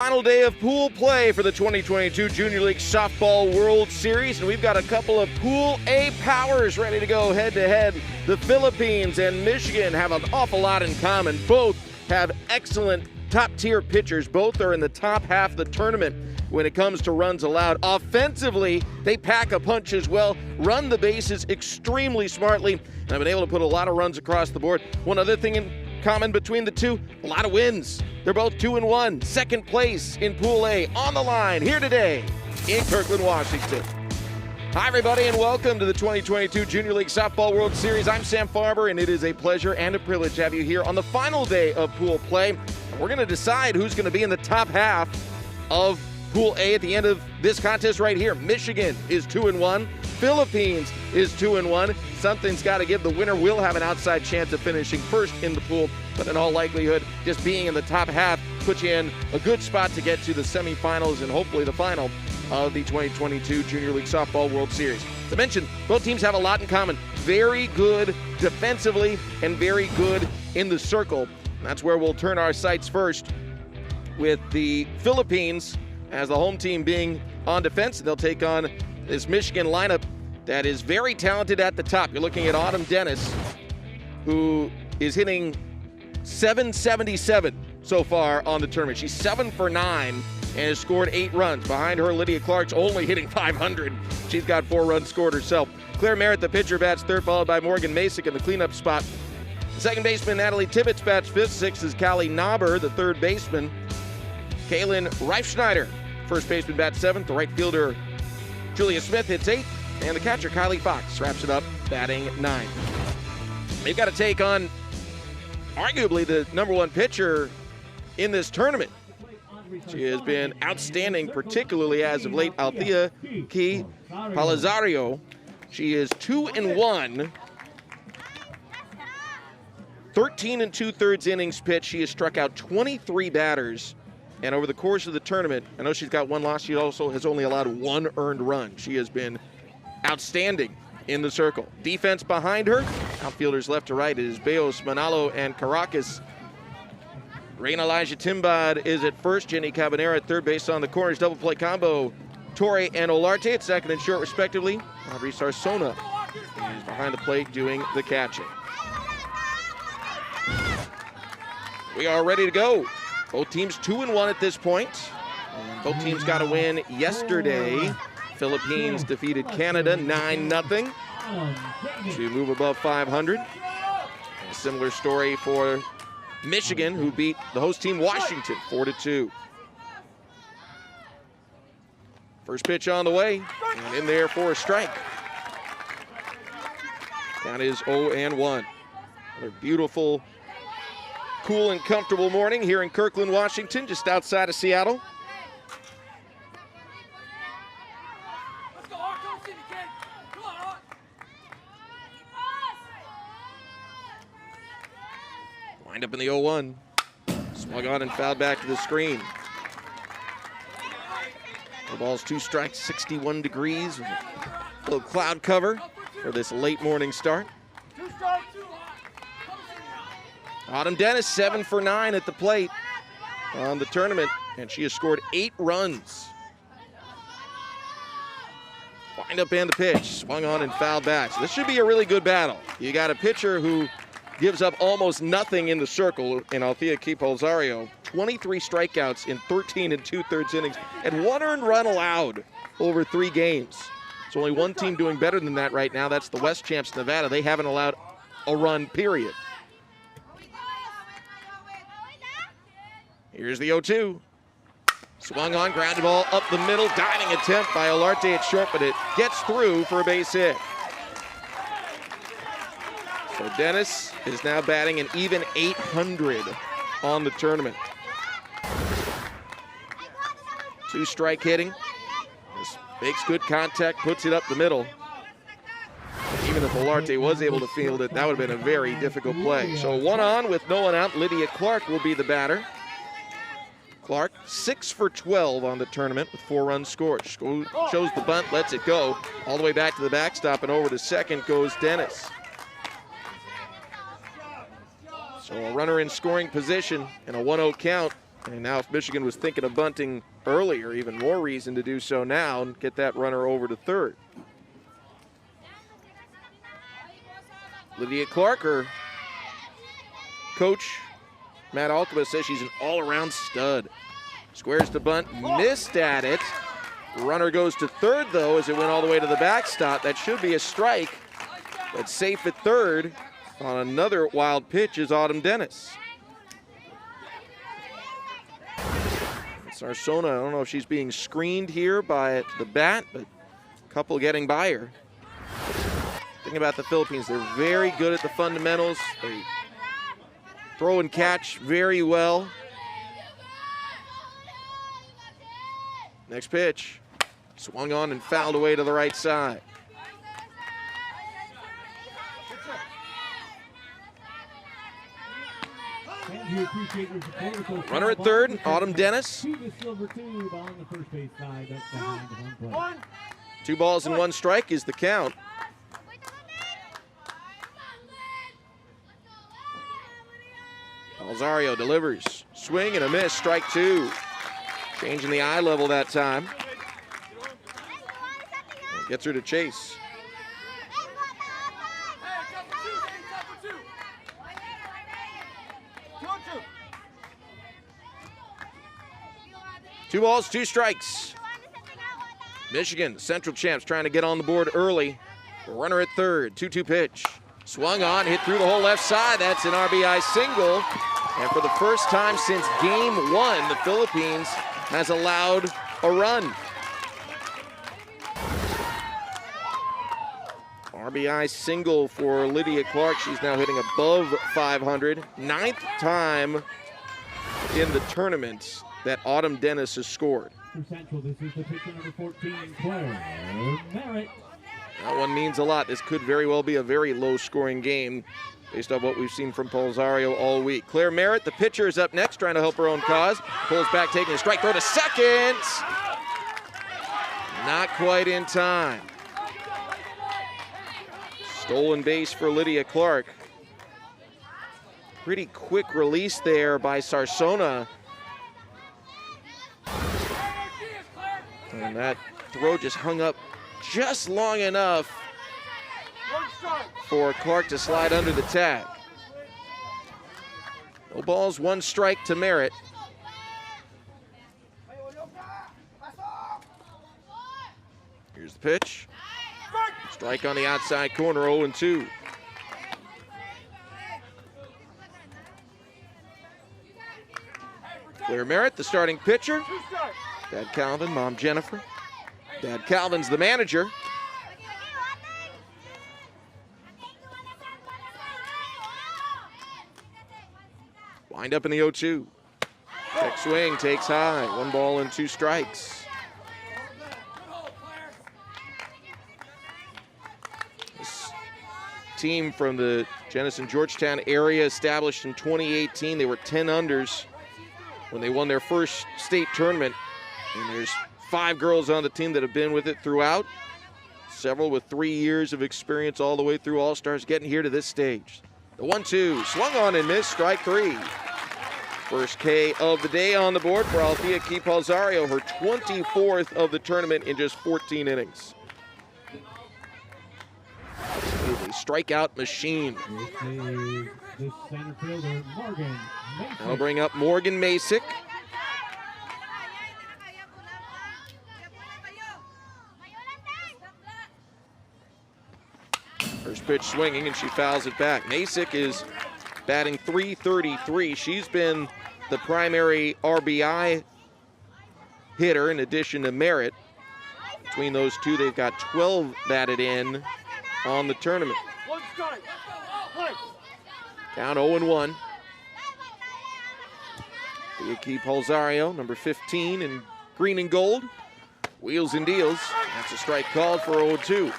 Final day of pool play for the 2022 Junior League Softball World Series, and we've got a couple of Pool A powers ready to go head-to-head. The Philippines and Michigan have an awful lot in common. Both have excellent top-tier pitchers. Both are in the top half of the tournament when it comes to runs allowed. Offensively, they pack a punch as well, run the bases extremely smartly, and have been able to put a lot of runs across the board. One other thing in common between the two, a lot of wins. They're both 2-1, second place in Pool A. On the line here today in Kirkland, Washington. Hi, everybody, and welcome to the 2022 Junior League Softball World Series. I'm Sam Farber, and it is a pleasure and a privilege to have you here on the final day of pool play. We're going to decide who's going to be in the top half of Pool A at the end of this contest right here. Michigan is 2-1. Philippines is 2-1. Something's got to give. The winner will have an outside chance of finishing first in the pool, but in all likelihood, just being in the top half puts you in a good spot to get to the semifinals and hopefully the final of the 2022 Junior League Softball World Series. As I mentioned, both teams have a lot in common. Very good defensively and very good in the circle. And that's where we'll turn our sights first with the Philippines as the home team being on defense. They'll take on this Michigan lineup that is very talented at the top. You're looking at Autumn Dennis, who is hitting .777 so far on the tournament. She's 7 for 9 and has scored 8 runs. Behind her, Lydia Clark's only hitting .500. She's got 4 runs scored herself. Claire Merritt, the pitcher, bats third, followed by Morgan Masick in the cleanup spot. The second baseman, Natalie Tibbetts, bats fifth. Sixth is Callie Knauber, the third baseman. Kaylin Reifschneider, first baseman, bats seventh. The right fielder, Julia Smith, hits 8th. And the catcher, Kylie Fox, wraps it up, batting 9th. They've got to take on arguably the number one pitcher in this tournament. She has been outstanding, particularly as of late, Althea Key Palazario. She is 2-1, 13 2/3 innings pitched. She has struck out 23 batters. And over the course of the tournament, I know she's got 1 loss. She also has only allowed 1 earned run. She has been outstanding in the circle. Defense behind her, outfielders left to right. It is Beos, Manalo, and Caracas. Rain Elijah Timbad is at first. Jenny Cabanera at third base on the corners. Double play combo. Torre and Olarte at second and short, respectively. Aubrey Sarsona is behind the plate doing the catching. We are ready to go. Both teams 2-1 at this point. Both teams got a win yesterday. Philippines defeated Canada 9-0 to move above 500. A similar story for Michigan, who beat the host team Washington 4-2. First pitch on the way, and in there for a strike. That is 0-1. Another beautiful, cool and comfortable morning here in Kirkland, Washington, just outside of Seattle. Wind up in the 0-1. Swung on and fouled back to the screen. The ball's 2 strikes, 61 degrees. A little cloud cover for this late morning start. Autumn Dennis, 7 for 9 at the plate on the tournament, and she has scored 8 runs. Wind up and the pitch, swung on and fouled back. So this should be a really good battle. You got a pitcher who gives up almost nothing in the circle in Althea Kipolzario. 23 strikeouts in 13 2/3 innings, and 1 earned run allowed over 3 games. There's only one team doing better than that right now. That's the West Champs Nevada. They haven't allowed a run, period. Here's the 0-2. Swung on, grounded ball up the middle. Diving attempt by Olarte at short, but it gets through for a base hit. So Dennis is now batting an even 800 on the tournament. 2 strike hitting. This makes good contact, puts it up the middle. Even if Olarte was able to field it, that would have been a very difficult play. So 1 on with no one out. Lydia Clark will be the batter. Clark, 6 for 12 on the tournament with 4 runs scored. Shows the bunt, lets it go. All the way back to the backstop and over to second goes Dennis. So a runner in scoring position and a 1-0 count And now if Michigan was thinking of bunting earlier, even more reason to do so now and get that runner over to third. Lydia Clark, her coach, Matt Alkema, says she's an all-around stud. Squares to bunt, missed at it. Runner goes to third, though, as it went all the way to the backstop. That should be a strike, but safe at third on another wild pitch is Autumn Dennis. Sarsona, I don't know if she's being screened here by the bat, but a couple getting by her. Thing about the Philippines, they're very good at the fundamentals. They throw and catch very well. Next pitch, swung on and fouled away to the right side. Runner at third, Autumn Dennis. 2 balls and 1 strike is the count. Alzario delivers. Swing and a miss, strike 2. Changing the eye level that time. Gets her to chase. Two balls, 2 strikes. Michigan, Central champs, trying to get on the board early. Runner at third, 2-2 pitch. Swung on, hit through the whole left side. That's an RBI single. And for the first time since game 1, the Philippines has allowed a run. RBI single for Lydia Clark. She's now hitting above 500. 9th time in the tournament that Autumn Dennis has scored. For Central, this is the pitcher number 14, Claire Merritt. That one means a lot. This could very well be a very low-scoring game based on what we've seen from Alzario all week. Claire Merritt, the pitcher, is up next, trying to help her own cause. Pulls back, taking a strike throw to second. Not quite in time. Stolen base for Lydia Clark. Pretty quick release there by Sarsona. And that throw just hung up just long enough for Clark to slide under the tag. No balls, 1 strike to Merritt. Here's the pitch. Strike on the outside corner, 0-2. Claire Merritt, the starting pitcher. Dad Calvin, Mom Jennifer. Dad Calvin's the manager. Wind up in the 0-2. Check swing, takes high. 1 ball and 2 strikes. This team from the Jenison-Georgetown area, established in 2018. They were 10 unders when they won their first state tournament. And there's 5 girls on the team that have been with it throughout. Several with 3 years of experience all the way through All-Stars, getting here to this stage. The 1-2, swung on and missed, strike 3. First K of the day on the board for Althea Keep-Alzario, her 24th of the tournament in just 14 innings. A strikeout machine. This center fielder, Morgan Masick. That'll bring up Morgan Masick. First pitch swinging, and she fouls it back. Masick is batting .333. She's been the primary RBI hitter in addition to Merritt. Between those two, they've got 12 batted in on the tournament. Down 0-1. Keep-Alzario, number 15 in green and gold. Wheels and deals. That's a strike called for 0-2.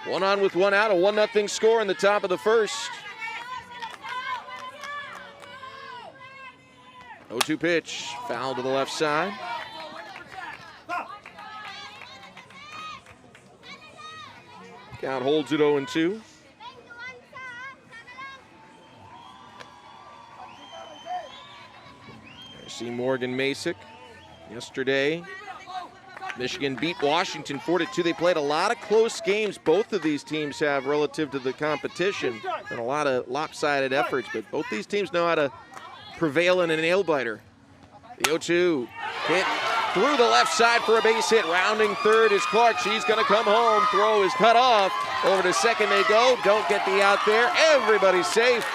One on with 1 out, a 1-0 score in the top of the first. 0-2 pitch, foul to the left side. Count holds it 0-2. See Morgan Masick yesterday. Michigan beat Washington 4-2. They played a lot of close games. Both of these teams have relative to the competition and a lot of lopsided efforts, but both these teams know how to prevail in a nail-biter. The 0-2 hit through the left side for a base hit. Rounding third is Clark. She's going to come home. Throw is cut off. Over to second they go. Don't get the out there. Everybody's safe.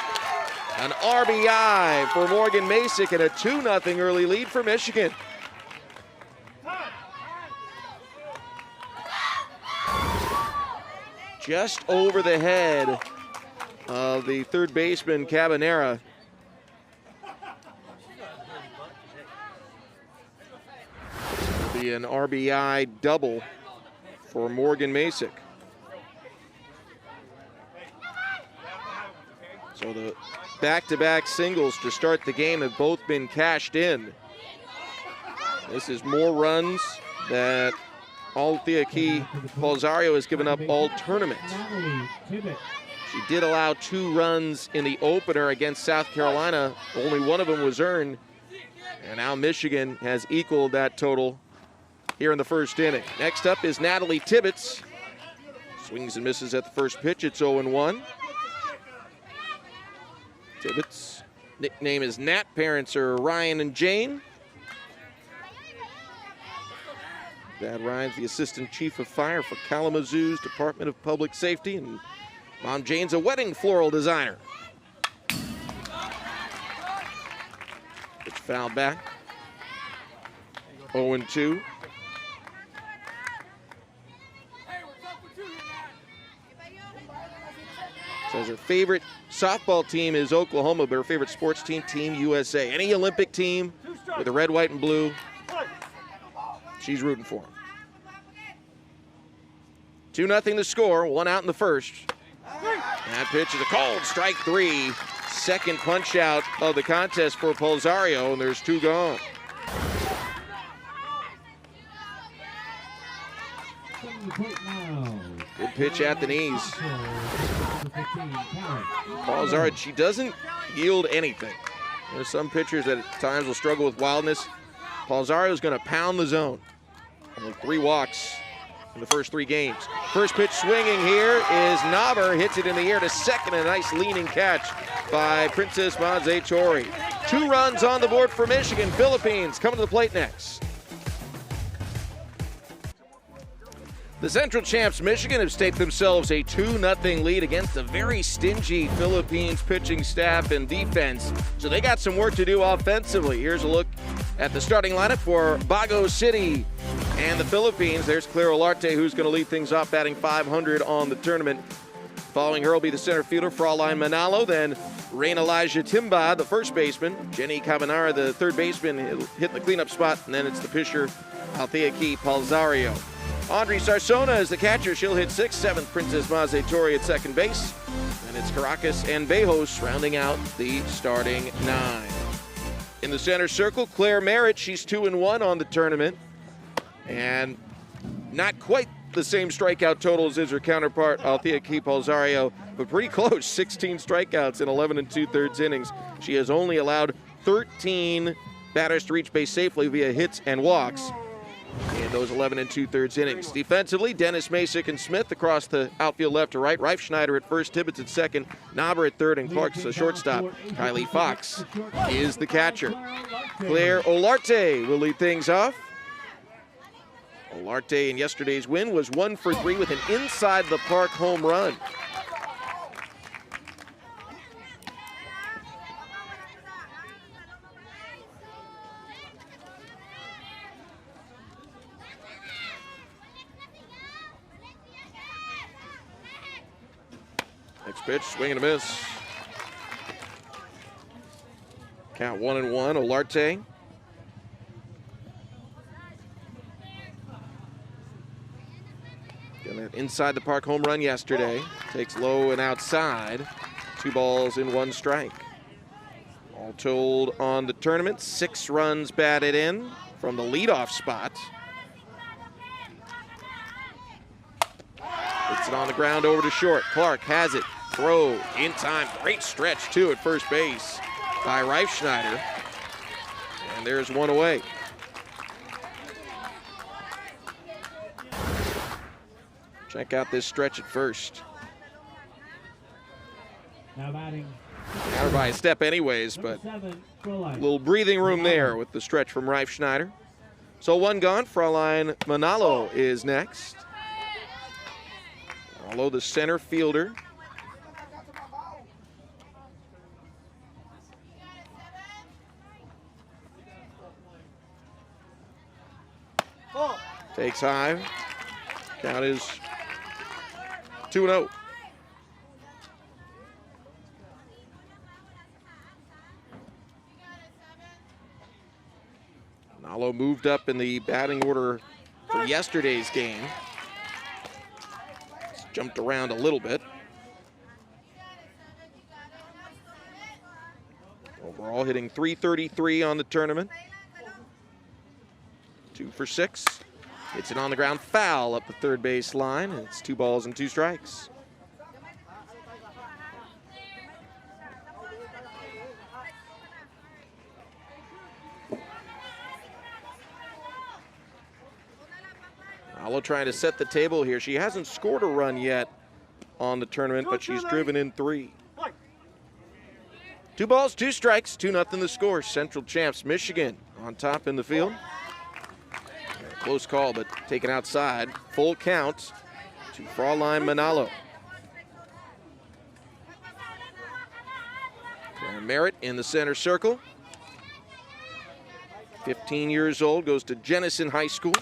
An RBI for Morgan Masick and a 2-0 early lead for Michigan. Just over the head of the third baseman, Cabanera. It'll be an RBI double for Morgan Masick. So the back-to-back singles to start the game have both been cashed in. This is more runs that Althea Key Palzario has given up all tournament. She did allow 2 runs in the opener against South Carolina. Only one of them was earned. And now Michigan has equaled that total here in the first inning. Next up is Natalie Tibbetts. Swings and misses at the first pitch. It's 0-1. Tibbetts' nickname is Nat. Parents are Ryan and Jane. Dad Ryan's the Assistant Chief of Fire for Kalamazoo's Department of Public Safety, and Mom Jane's a wedding floral designer. It's fouled back. 0-2. Says her favorite softball team is Oklahoma, but her favorite sports team, Team USA. Any Olympic team with the red, white, and blue, she's rooting for them. 2-0 the score, 1 out in the first. That pitch is a called strike 3. Second punch out of the contest for Palzario, and there's 2 gone. Good pitch at the knees. Palzario, she doesn't yield anything. There's some pitchers that at times will struggle with wildness. Palzario's going to pound the zone. Only 3 walks in the first 3 games. First pitch swinging here is Knobber. Hits it in the air to second. A nice leaning catch by Princess Maze-Tori. 2 runs on the board for Michigan. Philippines coming to the plate next. The Central Champs Michigan have staked themselves a 2-0 lead against a very stingy Philippines pitching staff and defense. So they got some work to do offensively. Here's a look at the starting lineup for Bago City and the Philippines. There's Claire Olarte, who's going to lead things off, batting .500 on the tournament. Following her will be the center fielder, Fraulein Manalo. Then Rain Elijah Timba, the first baseman. Jenny Cabanara, the third baseman, hit the cleanup spot. And then it's the pitcher, Althea Key Palzario. Audrey Sarsona is the catcher. She'll hit 6th, 7th. Princess Maze-Tori at second base. And it's Caracas and Bejos rounding out the starting 9. In the center circle, Claire Merritt. She's 2-1 on the tournament. And not quite the same strikeout totals as her counterpart, Althea Key Palzario, but pretty close. 16 strikeouts in 11 2/3 innings. She has only allowed 13 batters to reach base safely via hits and walks in those 11 2/3 innings. Defensively, Dennis Masick and Smith across the outfield left to right. Reif Schneider at first, Tibbetts at second, Knobber at third, and Clark's the shortstop. Kylie Fox is the catcher. Claire Olarte will lead things off. Olarte in yesterday's win was 1 for 3 with an inside-the-park home run. Next pitch, swing and a miss. Count 1-1, Olarte. Got that inside the park home run yesterday. Takes low and outside. 2 balls and 1 strike. All told on the tournament, 6 runs batted in from the leadoff spot. Gets it on the ground over to short. Clark has it. Throw in time. Great stretch, too, at first base by Reifschneider. And there's one away. Check out this stretch at first. Now batting. Out by a step anyways, but a little breathing room there with the stretch from Reifschneider. So one gone. Fraulein Manalo is next. Manalo, the center fielder. Takes high. Count is 2-0. Manalo moved up in the batting order for yesterday's game. He's jumped around a little bit. Overall hitting .333 on the tournament. 2 for 6. Hits it on the ground, foul up the third base line. And it's 2 balls and 2 strikes. Manalo trying to set the table here. She hasn't scored a run yet on the tournament, but she's driven in 3. 2 balls, 2 strikes, 2-0 the score. Central champs Michigan on top in the field. Close call, but taken outside. Full count to Fraulein Manalo. Claire Merritt in the center circle. 15 years old, goes to Jenison High School.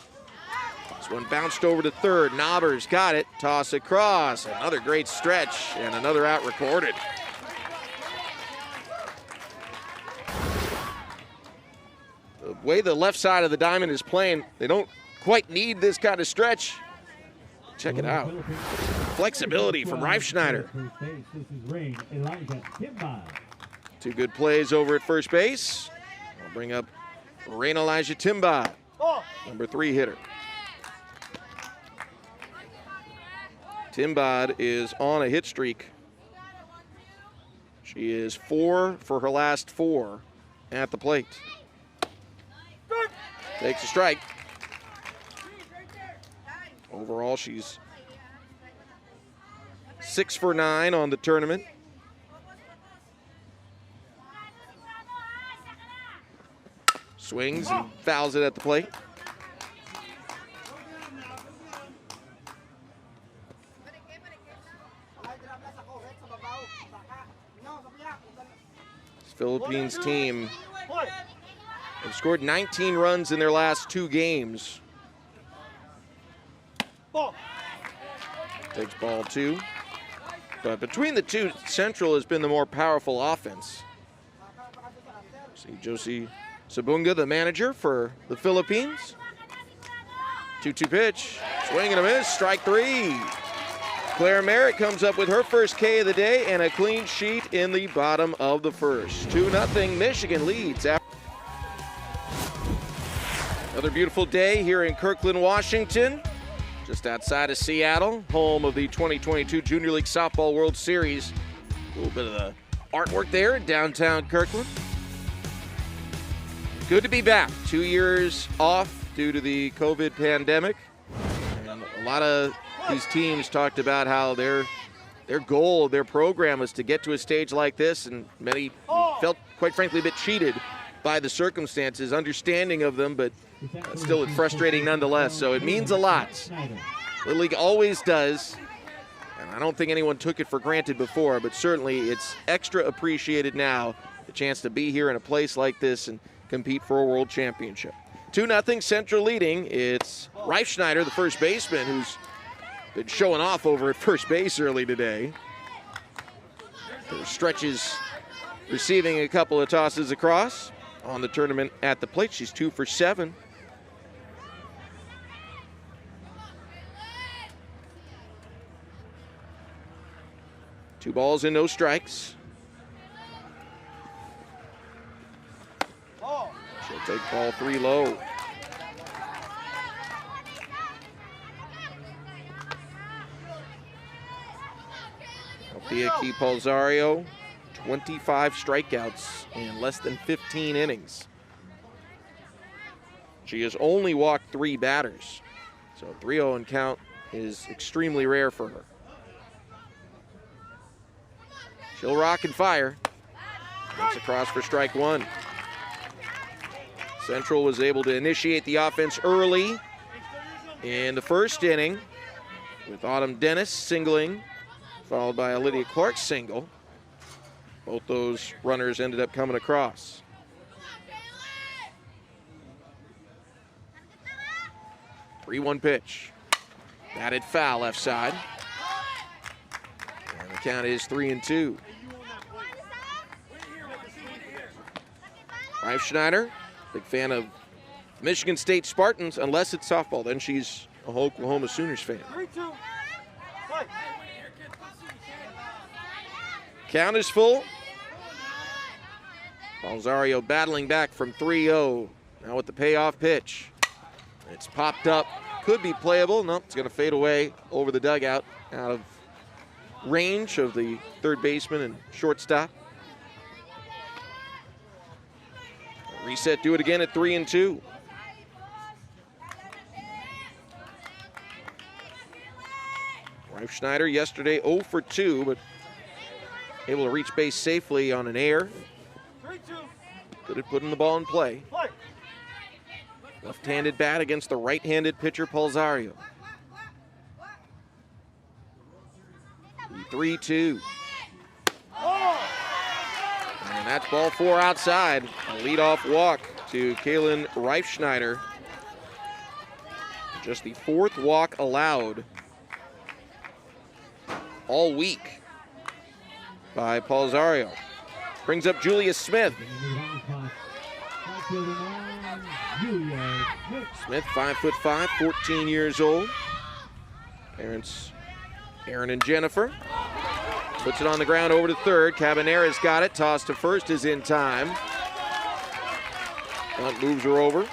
This one bounced over to third. Knobbers got it. Toss across. Another great stretch and another out recorded. The way the left side of the diamond is playing, they don't quite need this kind of stretch. Check it out. Flexibility from Reifschneider. 2 good plays over at first base. I'll bring up Rain Elijah Timbad, number 3 hitter. Timbad is on a hit streak. She is 4 for her last 4 at the plate. Takes a strike. Overall, she's 6 for 9 on the tournament. Swings and fouls it at the plate. This Philippines team have scored 19 runs in their last 2 games. Takes ball 2. But between the two, Central has been the more powerful offense. See Josie Sabunga, the manager for the Philippines. 2-2 pitch. Swing and a miss. Strike 3. Claire Merritt comes up with her first K of the day and a clean sheet in the bottom of the first. 2-0. Michigan leads. Another beautiful day here in Kirkland, Washington, just outside of Seattle, home of the 2022 Junior League Softball World Series. A little bit of the artwork there in downtown Kirkland. Good to be back. 2 years off due to the COVID pandemic. And a lot of these teams talked about how their goal, their program was to get to a stage like this, and many felt, quite frankly, a bit cheated by the circumstances, understanding of them, but still it's frustrating nonetheless. So it means a lot. Little League always does, and I don't think anyone took it for granted before, but certainly it's extra appreciated now, the chance to be here in a place like this and compete for a world championship. 2-0 Central leading. It's Reifschneider, the first baseman, who's been showing off over at first base early today. There stretches receiving a couple of tosses across on the tournament at the plate. She's 2 for 7. Two balls and no strikes. She'll take ball 3 low. Althea Key-Palzario, 25 strikeouts in less than 15 innings. She has only walked 3 batters, so 3-0 in count is extremely rare for her. She'll rock and fire. That's across for strike 1. Central was able to initiate the offense early in the first inning with Autumn Dennis singling, followed by a Lydia Clark single. Both those runners ended up coming across. The 3-1 pitch. Batted foul left side. And the count is 3-2. Reifschneider, big fan of Michigan State Spartans, unless it's softball, then she's a Oklahoma Sooners fan. Count is full. Palzario battling back from 3-0. Now with the payoff pitch. It's popped up. Could be playable. No, it's going to fade away over the dugout out of range of the third baseman and shortstop. Reset, do it again at 3-2. Reifschneider yesterday 0 for 2, but able to reach base safely on an error. Good at putting the ball in play. Left-handed bat against the right-handed pitcher, Palzario. 3-2. And that's ball 4 outside. A leadoff walk to Kaylin Reifschneider. Just the 4th walk allowed all week by Palzario. Brings up Julia Smith. Smith, 5'5", 14 years old. Parents Aaron and Jennifer. Puts it on the ground over to third. Cabanera's got it. Toss to first is in time. Hunt moves her over.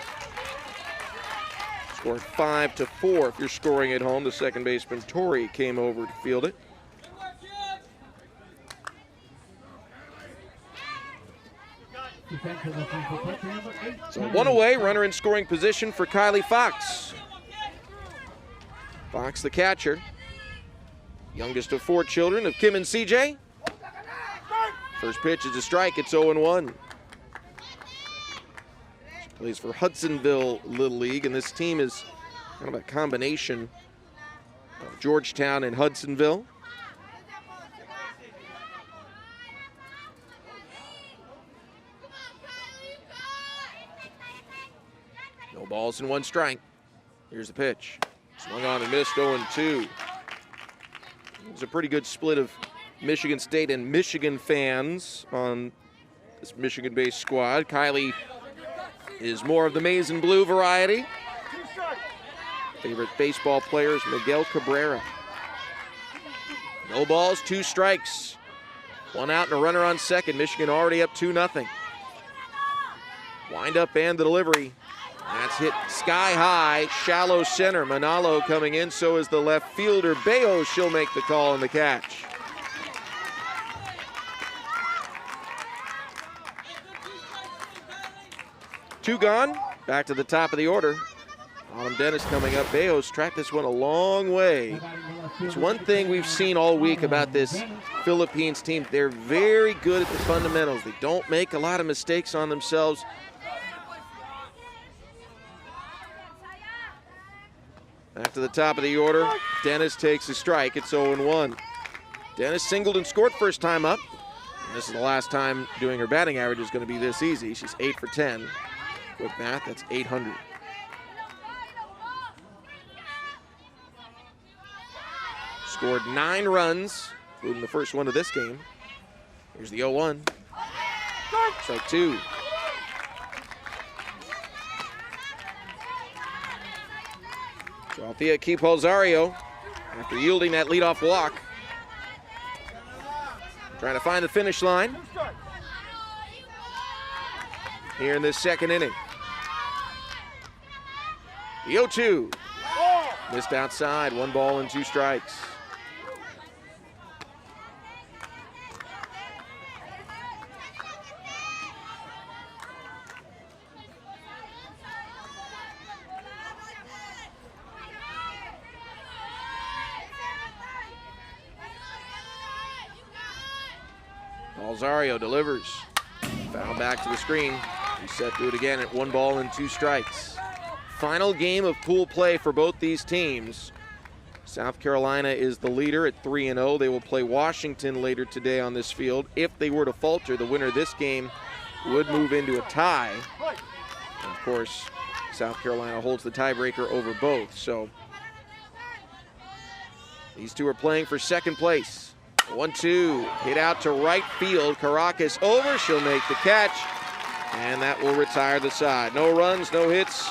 Score 5-4 if you're scoring at home. The second baseman, Tori, came over to field it. So 1 away, runner in scoring position for Kylie Fox. Fox, the catcher. Youngest of 4 children of Kim and CJ. First pitch is a strike, it's 0-1. She plays for Hudsonville Little League, and this team is kind of a combination of Georgetown and Hudsonville. No balls and 1 strike. Here's the pitch. Swung on and missed, 0-2. It was a pretty good split of Michigan State and Michigan fans on this Michigan-based squad. Kylie is more of the maize and blue variety. Favorite baseball player is Miguel Cabrera. No balls, 2 strikes. 1 out and a runner on second. Michigan already up 2-0. Wind up and the delivery. That's hit sky high, shallow center. Manalo coming in, so is the left fielder, Bayo. She'll make the call and the catch. Two gone, back to the top of the order. Autumn Dennis coming up. Bayo's tracked this one a long way. It's one thing we've seen all week about this Philippines team. They're very good at the fundamentals. They don't make a lot of mistakes on themselves. Back to the top of the order, Dennis takes a strike. It's 0-1. Dennis singled and scored first time up. And this is the last time doing her batting average is going to be this easy. She's 8 for 10. Quick math, that's 800. Scored 9 runs, including the first one of this game. Here's the 0-1. Strike 2. So Althea Key-Palzario, after yielding that leadoff walk, trying to find the finish line here in this second inning. The 0-2. Missed outside, 1 ball and 2 strikes. Alzario delivers. Foul back to the screen. Reset to it again at 1 ball and 2 strikes. Final game of pool play for both these teams. South Carolina is the leader at 3-0. They will play Washington later today on this field. If they were to falter, the winner of this game would move into a tie. And of course, South Carolina holds the tiebreaker over both. So these two are playing for second place. 1-2, hit out to right field. Caracas over, she'll make the catch, and that will retire the side. No runs, no hits.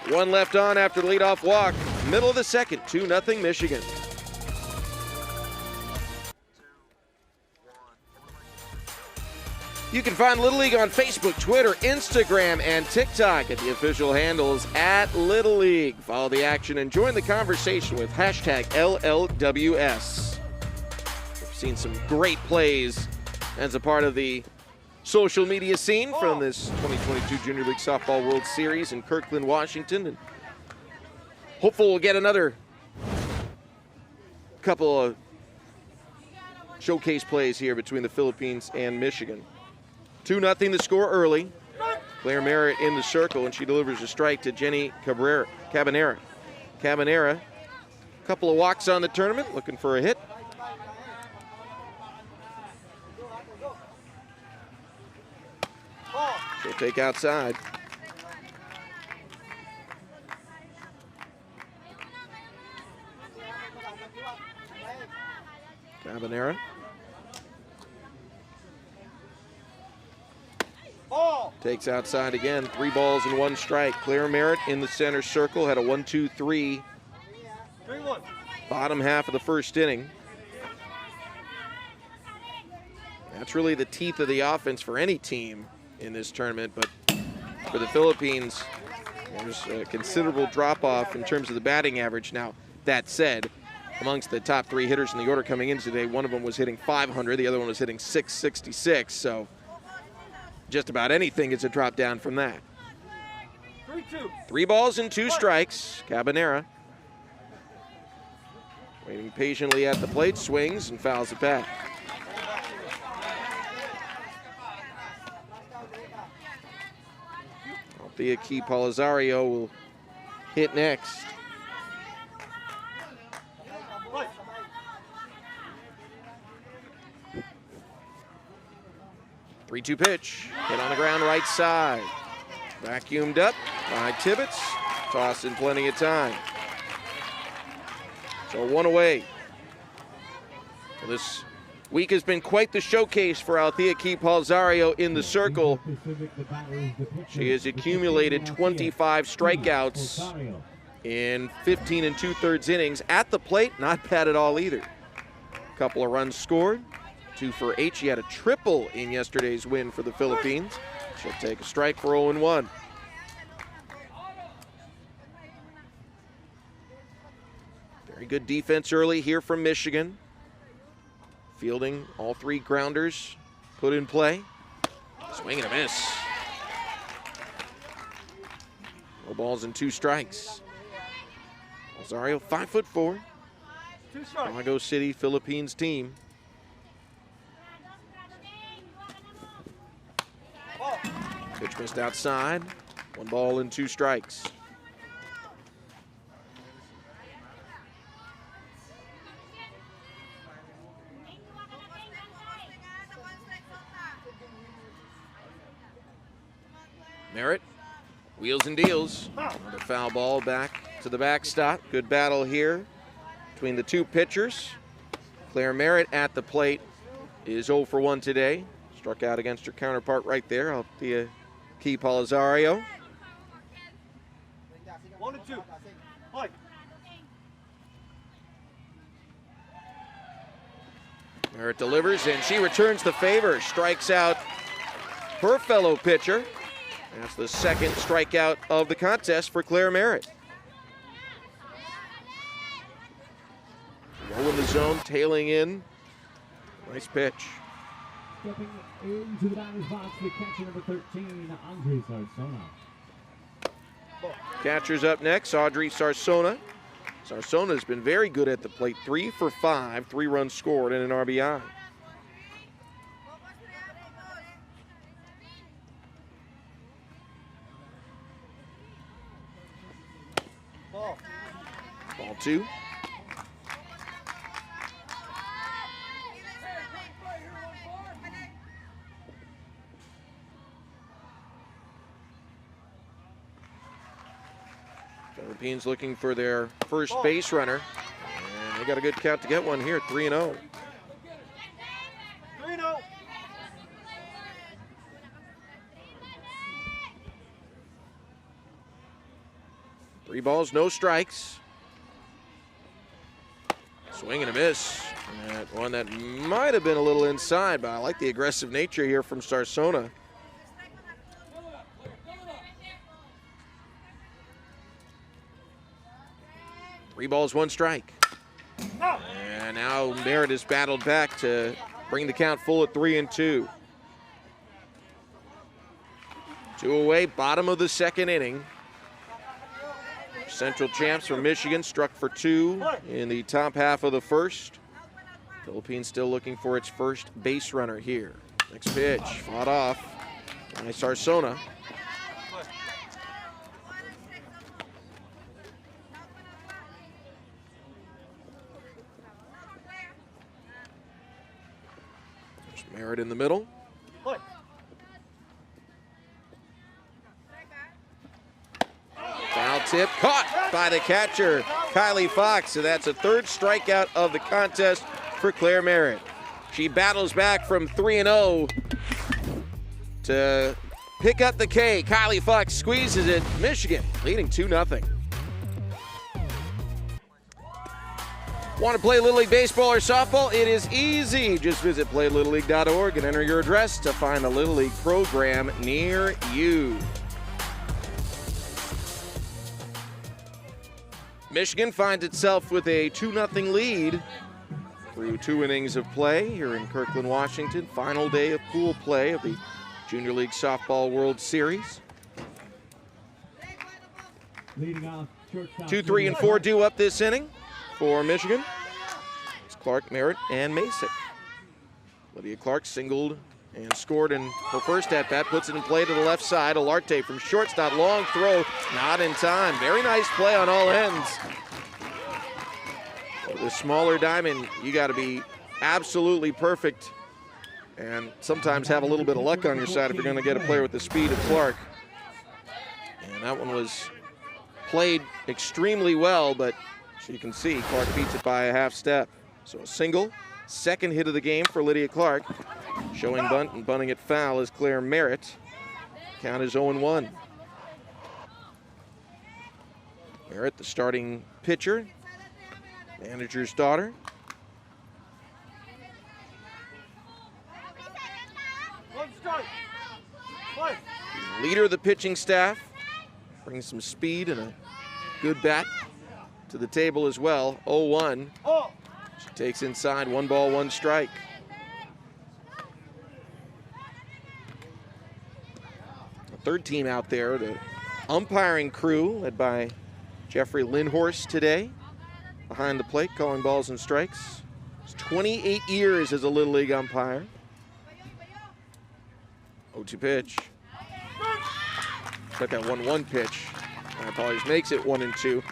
1 left on after the leadoff walk. Middle of the second, 2-0 Michigan. You can find Little League on Facebook, Twitter, Instagram, and TikTok at the official handles at Little League. Follow the action and join the conversation with hashtag LLWS. We've seen some great plays as a part of the social media scene from this 2022 Junior League Softball World Series in Kirkland, Washington. And hopefully we'll get another couple of showcase plays here between the Philippines and Michigan. 2-0 the score early. Claire Merritt in the circle, and she delivers a strike to Jenny Cabanera. Cabanera, a couple of walks on the tournament, looking for a hit. She'll take outside. Cabanera. Takes outside again. 3 balls and 1 strike. Claire Merritt in the center circle had a 1-2-3. Bottom half of the first inning. That's really the teeth of the offense for any team in this tournament, but for the Philippines, there's a considerable drop-off in terms of the batting average. Now, that said, amongst the top 3 hitters in the order coming in today, one of them was hitting 500, the other one was hitting 666, so just about anything is a drop down from that. 3-2. 3 balls and 2 strikes. Cabanera waiting patiently at the plate, swings and fouls it back. Althea Key Polisario will hit next. Three 3-2 pitch, hit on the ground right side. Vacuumed up by Tibbetts, tossed in plenty of time. So 1 away. Well, this week has been quite the showcase for Althea Key Polisario in the circle. She has accumulated 25 strikeouts in 15 2/3 innings. At the plate, not bad at all either. A couple of runs scored. 2 for 8. She had a triple in yesterday's win for the Philippines. She'll take a strike for 0-1. Very good defense early here from Michigan. Fielding all 3 grounders put in play. Swing and a miss. No balls and 2 strikes. Alzario, 5'4". Bago City, Philippines team. Pitch missed outside. 1 ball and 2 strikes. Merritt, wheels and deals. Another foul ball back to the backstop. Good battle here between the 2 pitchers. Claire Merritt at the plate is 0 for 1 today. Struck out against her counterpart right there, Althea Key Polisario. 1-2. Fight. Merritt delivers, and she returns the favor. Strikes out her fellow pitcher. That's the 2nd strikeout of the contest for Claire Merritt. Low in the zone, tailing in. Nice pitch. Stepping into the batter's box, the catcher number 13, Audrey Sarsona. Catcher's up next, Audrey Sarsona. Sarsona's been very good at the plate. 3 for 5, 3 runs scored and an RBI. Ball 2. Philippines looking for their first base runner. And they got a good count to get one here, 3-0. 3-0. 3 balls, no strikes. Swing and a miss. That one that might have been a little inside, but I like the aggressive nature here from Sarsona. Three balls, 1 strike. And now Merritt has battled back to bring the count full at 3-2. 2 away, bottom of the second inning. Central champs from Michigan struck for 2 in the top half of the first. Philippines still looking for its first base runner here. Next pitch, fought off by Sarsona. There's Merritt in the middle. Foul tip caught by the catcher, Kylie Fox. So that's a 3rd strikeout of the contest for Claire Merritt. She battles back from 3-0 to pick up the K. Kylie Fox squeezes it. Michigan leading 2-0. Want to play Little League baseball or softball? It is easy. Just visit playlittleLeague.org and enter your address to find a Little League program near you. Michigan finds itself with a 2-0 lead through 2 innings of play here in Kirkland, Washington. Final day of pool play of the Junior League Softball World Series. Leading off, shortstop. 2, 3, and 4 due up this inning for Michigan. It's Clark, Merritt, and Masick. Lydia Clark singled and scored in her first at-bat, puts it in play to the left side. Olarte from shortstop, long throw, not in time. Very nice play on all ends. With a smaller diamond, you got to be absolutely perfect and sometimes have a little bit of luck on your side if you're going to get a player with the speed of Clark. And that one was played extremely well, but as you can see, Clark beats it by a half step. So a single, 2nd hit of the game for Lydia Clark. Showing bunt and bunting it foul is Claire Merritt. Count is 0-1. Merritt, the starting pitcher, manager's daughter. Leader of the pitching staff. Brings some speed and a good bat to the table as well. 0-1. She takes inside, 1 ball, 1 strike. The 3rd team out there, the umpiring crew led by Jeffrey Lindhorst today. Behind the plate, calling balls and strikes. It's 28 years as a Little League umpire. 0-2 pitch. Got that 1-1 pitch. I apologize, makes it 1-2.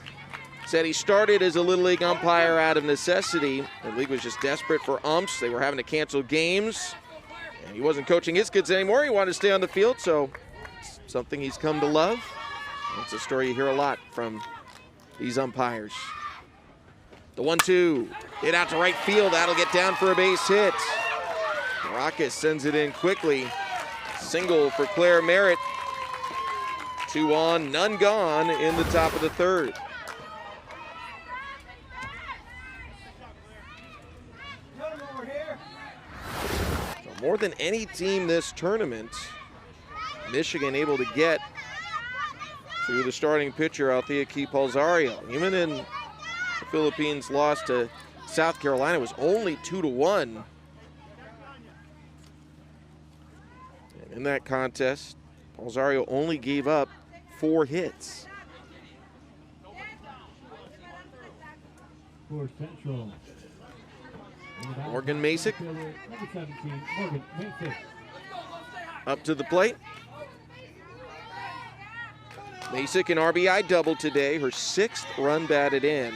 Said he started as a Little League umpire out of necessity. The league was just desperate for umps. They were having to cancel games. And he wasn't coaching his kids anymore. He wanted to stay on the field, so it's something he's come to love. It's a story you hear a lot from these umpires. The 1-2, hit out to right field. That'll get down for a base hit. Maracas sends it in quickly. Single for Claire Merritt. 2 on, none gone in the top of the 3rd. So more than any team this tournament, Michigan able to get to the starting pitcher, Althea Key-Palzario. Even in the Philippines lost to South Carolina, it was only 2-1. And in that contest, Palzario only gave up 4 hits. For Central. Morgan Masick Number 17, Morgan Masick. up to the plate. Masick an RBI double today, her 6th run batted in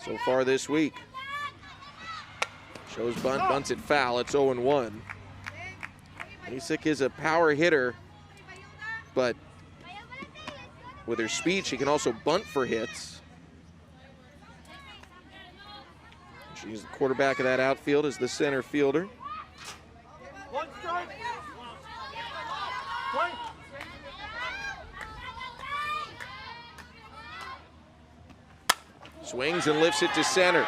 so far this week. Shows bunt, bunts it foul, it's 0-1. Masick is a power hitter, but with her speed, she can also bunt for hits. She's the quarterback of that outfield as the center fielder. Swings and lifts it to center.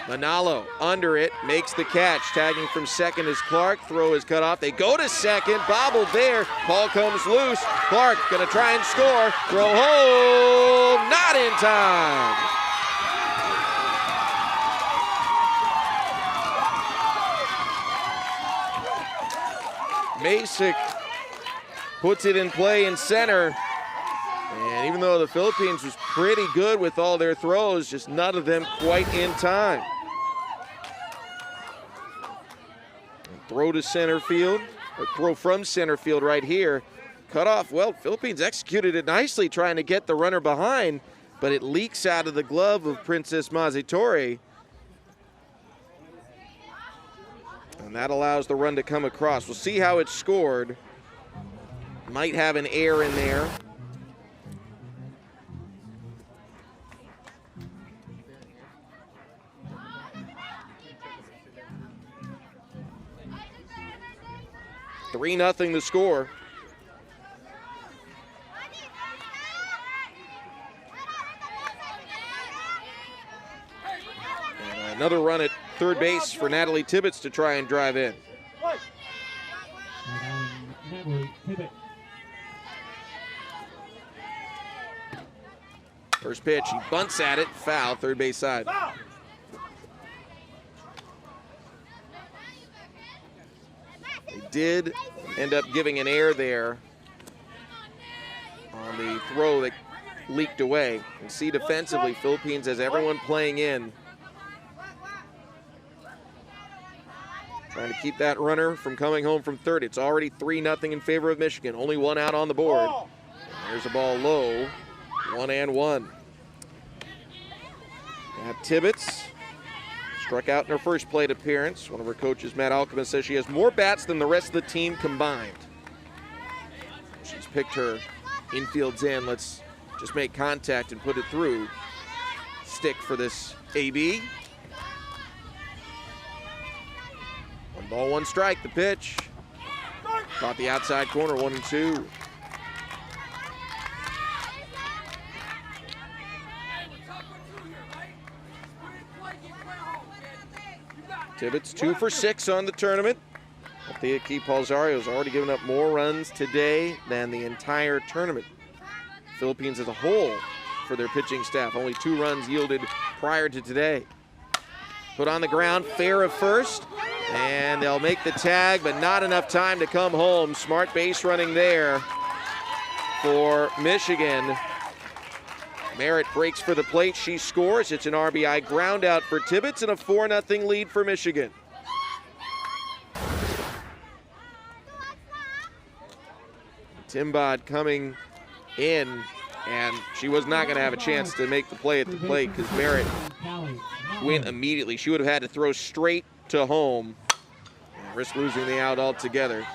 Manalo under it, makes the catch. Tagging from second is Clark. Throw is cut off. They go to second, bobbled there. Ball comes loose. Clark gonna try and score. Throw home, not in time. Masick puts it in play in center. And even though the Philippines was pretty good with all their throws, just none of them quite in time. Throw to center field, or throw from center field right here. Cut off, well, Philippines executed it nicely trying to get the runner behind, but it leaks out of the glove of Princess Mazitori. And that allows the run to come across. We'll see how it's scored. Might have an error in there. Three 0 the score. And another run at third base for Natalie Tibbetts to try and drive in. First pitch, he bunts at it, foul, third base side. They did end up giving an error there on the throw that leaked away. And see defensively, Philippines has everyone playing in. Trying to keep that runner from coming home from third. It's already 3-0 in favor of Michigan. Only one out on the board. And there's a ball low, 1-1. Now Tibbetts struck out in her first plate appearance. One of her coaches, Matt Alchemist, says she has more bats than the rest of the team combined. She's picked her infields in. Let's just make contact and put it through. Stick for this AB. 1 ball, 1 strike, the pitch. Caught the outside corner, 1-2. Tibbetts 2 for 6 on the tournament. Althea Key-Palzario has already given up more runs today than the entire tournament. Philippines as a whole for their pitching staff. Only 2 runs yielded prior to today. Put on the ground, fair of first, and they'll make the tag, but not enough time to come home. Smart base running there for Michigan. Merritt breaks for the plate, she scores. It's an RBI ground out for Tibbetts and a 4-0 lead for Michigan. Timbad coming in, and she was not going to have a chance to make the play at the plate because Merritt went immediately. She would have had to throw straight to home and risk losing the out altogether.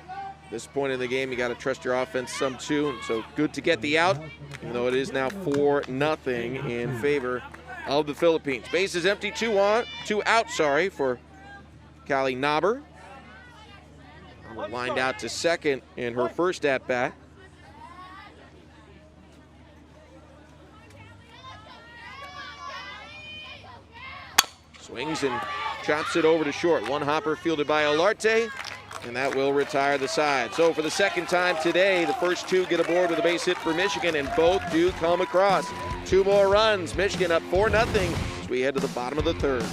At this point in the game, you got to trust your offense some too, and so good to get the out, even though it is now 4-0 in favor of the Philippines. Base is empty, 2 out for Callie Knobber. Lined out to second in her first at-bat. Swings and chops it over to short. One hopper fielded by Olarte, and that will retire the side. So for the second time today, the first 2 get aboard with a base hit for Michigan, and both do come across. 2 more runs. Michigan up 4-0 as we head to the bottom of the third.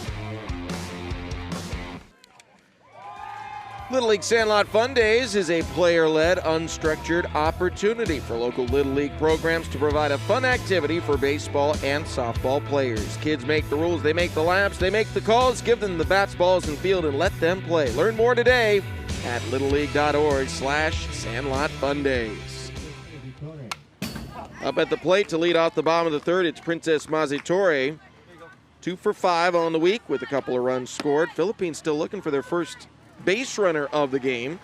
Little League Sandlot Fun Days is a player-led, unstructured opportunity for local Little League programs to provide a fun activity for baseball and softball players. Kids make the rules, they make the laps, they make the calls, give them the bats, balls, and field, and let them play. Learn more today at littleleague.org/Sandlot Fun Days. Up at the plate to lead off the bottom of the third, it's Princess Mazitore. 2 for 5 on the week with a couple of runs scored. Philippines still looking for their first base runner of the game.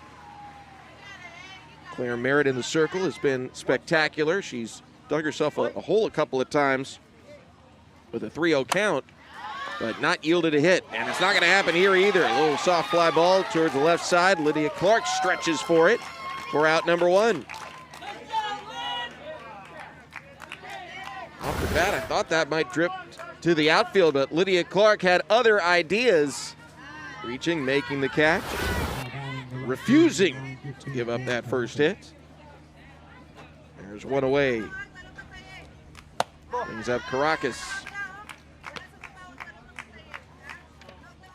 Claire Merritt in the circle has been spectacular. She's dug herself a hole a couple of times with a 3-0 count, but not yielded a hit. And it's not going to happen here either. A little soft fly ball towards the left side. Lydia Clark stretches for it for out number 1. Off the bat, I thought that might drip to the outfield, but Lydia Clark had other ideas. Reaching, making the catch, refusing to give up that first hit. There's one away. Brings up Caracas.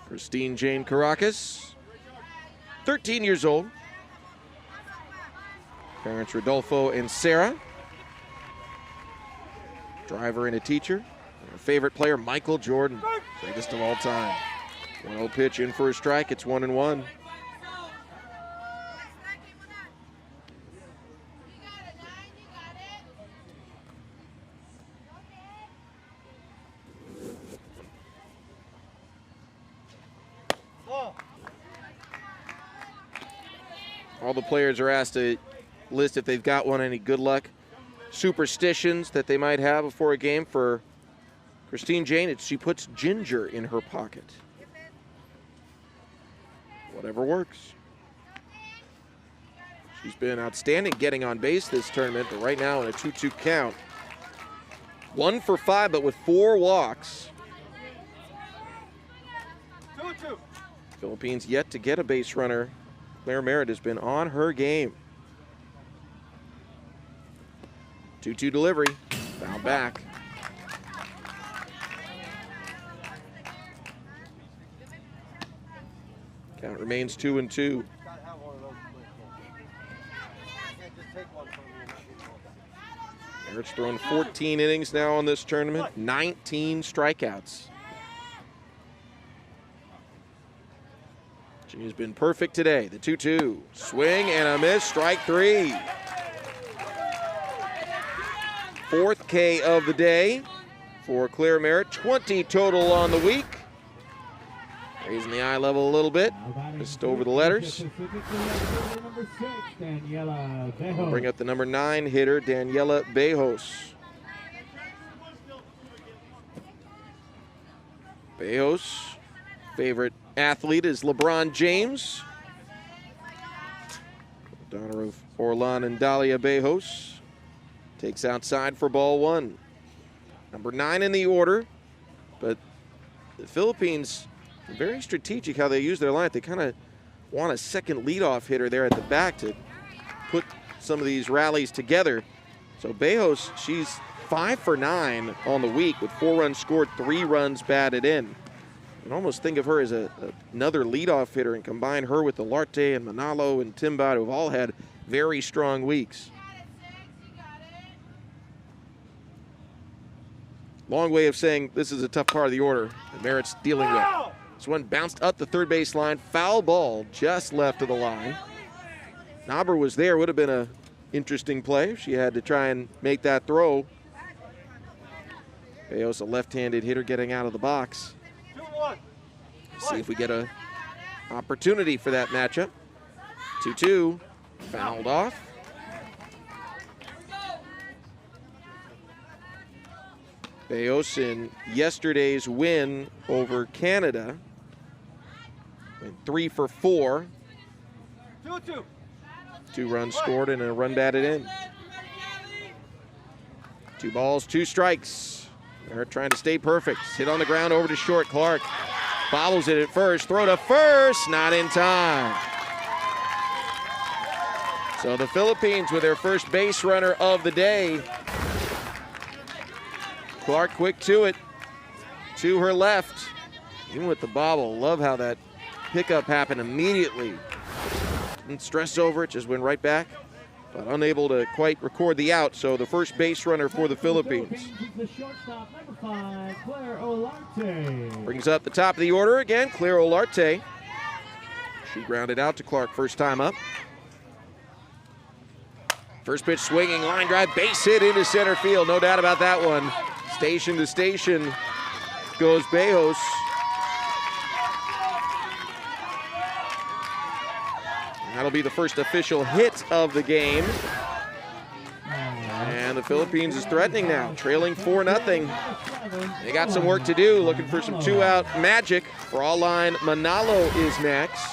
Christine Jane Caracas, 13 years old. Parents Rodolfo and Sarah. Driver and a teacher. And her favorite player, Michael Jordan, greatest of all time. 1-0 pitch in for a strike. It's 1-1. All the players are asked to list, if they've got one, any good luck superstitions that they might have before a game. For Christine Jane, she puts ginger in her pocket. Whatever works. She's been outstanding getting on base this tournament, but right now in a 2-2 count. 1 for 5, but with 4 walks. 2-2. Philippines yet to get a base runner. Claire Merritt has been on her game. 2-2 delivery, foul back. Count remains 2-2. Merritt's thrown 14 innings now on this tournament, 19 strikeouts. She's been perfect today. The 2-2. Swing and a miss, strike 3. 4th K of the day for Claire Merritt. 20 total on the week. Raising the eye level a little bit, just over the letters. We'll bring up the number 9 hitter, Daniela Bejos. Bejos, favorite athlete is LeBron James. Daughter of Orlan and Dalia Bejos. Takes outside for ball 1. Number 9 in the order, but the Philippines, very strategic how they use their line. They kind of want a second leadoff hitter there at the back to put some of these rallies together. So Bejos, she's 5 for 9 on the week with 4 runs scored, 3 runs batted in. You can almost think of her as another leadoff hitter and combine her with Olarte and Manalo and Timba, who have all had very strong weeks. Long way of saying this is a tough part of the order that Merritt's dealing with. This one bounced up the third base line. Foul ball just left of the line. Knobber was there. Would have been an interesting play if she had to try and make that throw. Bejos, a left-handed hitter, getting out of the box. See if we get an opportunity for that matchup. 2-2, fouled off. Bejos in yesterday's win over Canada went 3 for 4. 2-2. 2 runs scored and a run batted in. 2 balls, 2 strikes. They're trying to stay perfect. Hit on the ground over to short. Clark bobbles it at first. Throw to first, not in time. So the Philippines with their first base runner of the day. Clark quick to it, to her left. Even with the bobble, love how that pickup happened immediately. Didn't stress over it, just went right back, but unable to quite record the out. So the first base runner for the Philippines. The shortstop, number 5, Claire Olarte. Brings up the top of the order again, Claire Olarte. She grounded out to Clark first time up. First pitch swinging, line drive, base hit into center field. No doubt about that one. Station to station goes Bejos. That'll be the first official hit of the game. And the Philippines is threatening now, trailing 4-0. They got some work to do, looking for some two-out magic. For all line, Manalo is next.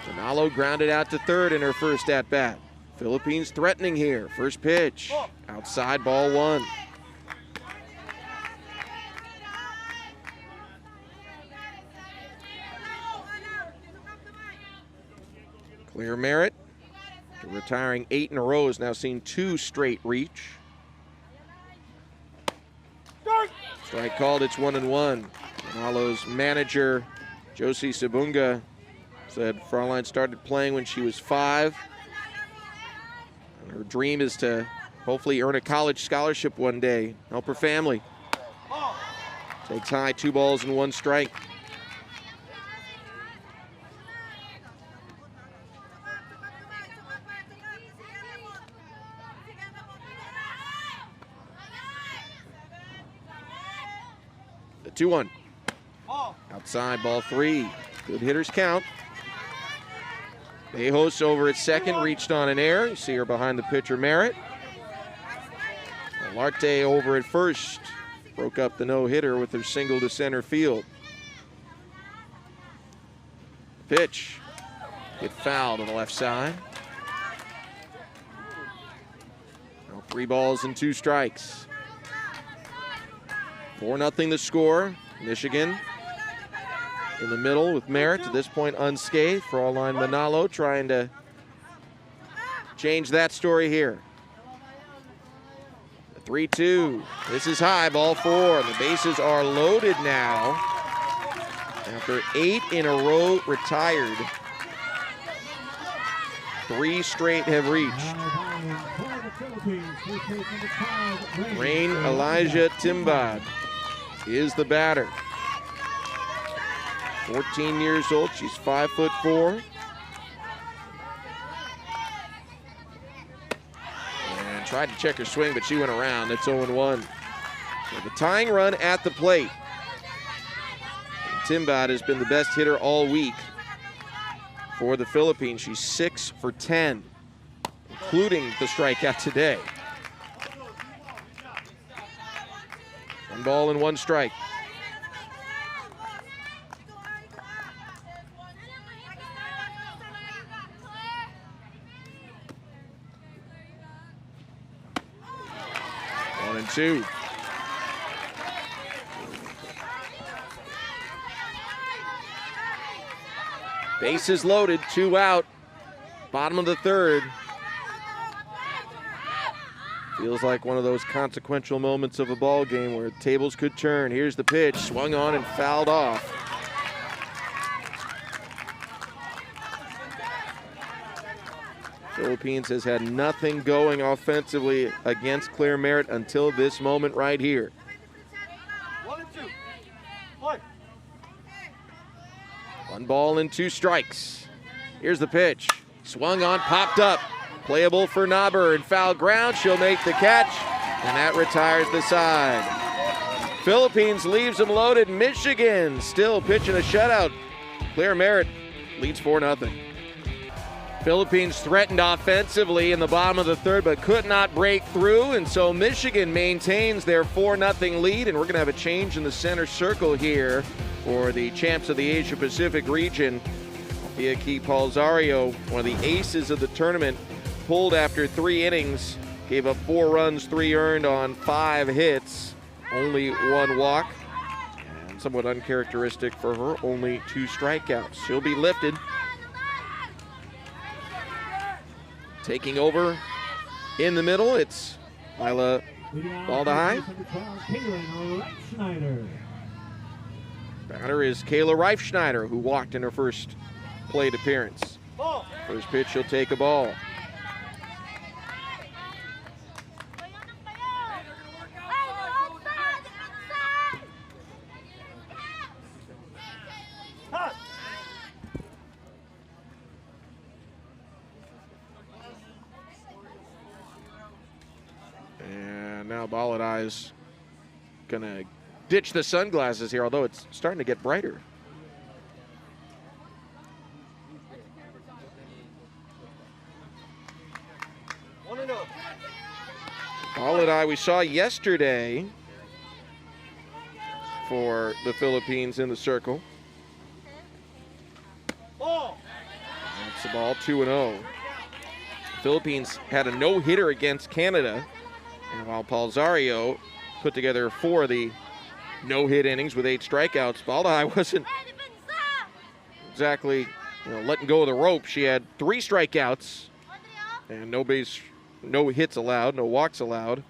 Manalo grounded out to third in her first at-bat. Philippines threatening here. First pitch, outside, ball one. Claire Merritt, retiring 8 in a row, has now seen 2 straight reach. Strike called, it's 1-1. Manalo's manager, Josie Sabunga, said Fraulein started playing when she was 5. And her dream is to hopefully earn a college scholarship one day, help her family. Takes high, 2 balls and 1 strike. The 2-1. Outside, ball 3. Good hitters count. Bejos over at second, reached on an error. You see her behind the pitcher, Merritt. Olarte over at first, broke up the no-hitter with her single to center field. Pitch, get fouled on the left side. Now 3 balls and 2 strikes. 4-0 the score. Michigan in the middle with Merritt, to this point unscathed. For all line, Manalo trying to change that story here. The 3-2. This is high, ball 4. The bases are loaded now. After 8 in a row retired, 3 straight have reached. Rain Elijah Timbad is the batter. 14 years old, she's 5'4". And tried to check her swing, but she went around. It's 0-1. So the tying run at the plate. And Timbad has been the best hitter all week for the Philippines. She's 6 for 10, including the strikeout today. 1 ball and 1 strike. One and 2. Bases loaded, 2 out. Bottom of the 3rd. Feels like one of those consequential moments of a ball game where tables could turn. Here's the pitch, swung on and fouled off. Philippines has had nothing going offensively against Claire Merritt until this moment right here. 1 and 2. Play. 1 ball and 2 strikes. Here's the pitch, swung on, popped up. Playable for Knobber and foul ground. She'll make the catch, and that retires the side. Philippines leaves them loaded. Michigan still pitching a shutout. Claire Merritt leads 4-0. Philippines threatened offensively in the bottom of the 3rd, but could not break through, and so Michigan maintains their 4-0 lead, and we're going to have a change in the center circle here for the champs of the Asia-Pacific region. Iaki Palzario, one of the aces of the tournament, pulled after 3 innings, gave up 4 runs, 3 earned on 5 hits, only 1 walk, and somewhat uncharacteristic for her, only 2 strikeouts. She'll be lifted. Taking over in the middle, it's Lila Baldahai. Batter is Kayla Reifschneider, who walked in her first plate appearance. First pitch, she'll take a ball. now Baladi's going to ditch the sunglasses here, although it's starting to get brighter. Baladi we saw yesterday for the Philippines in the circle. That's the ball, 2-0. Philippines had a no-hitter against Canada, and while Paul Zario put together 4 of the no-hit innings with 8 strikeouts, Baladi wasn't exactly letting go of the rope. She had 3 strikeouts and no hits allowed, no walks allowed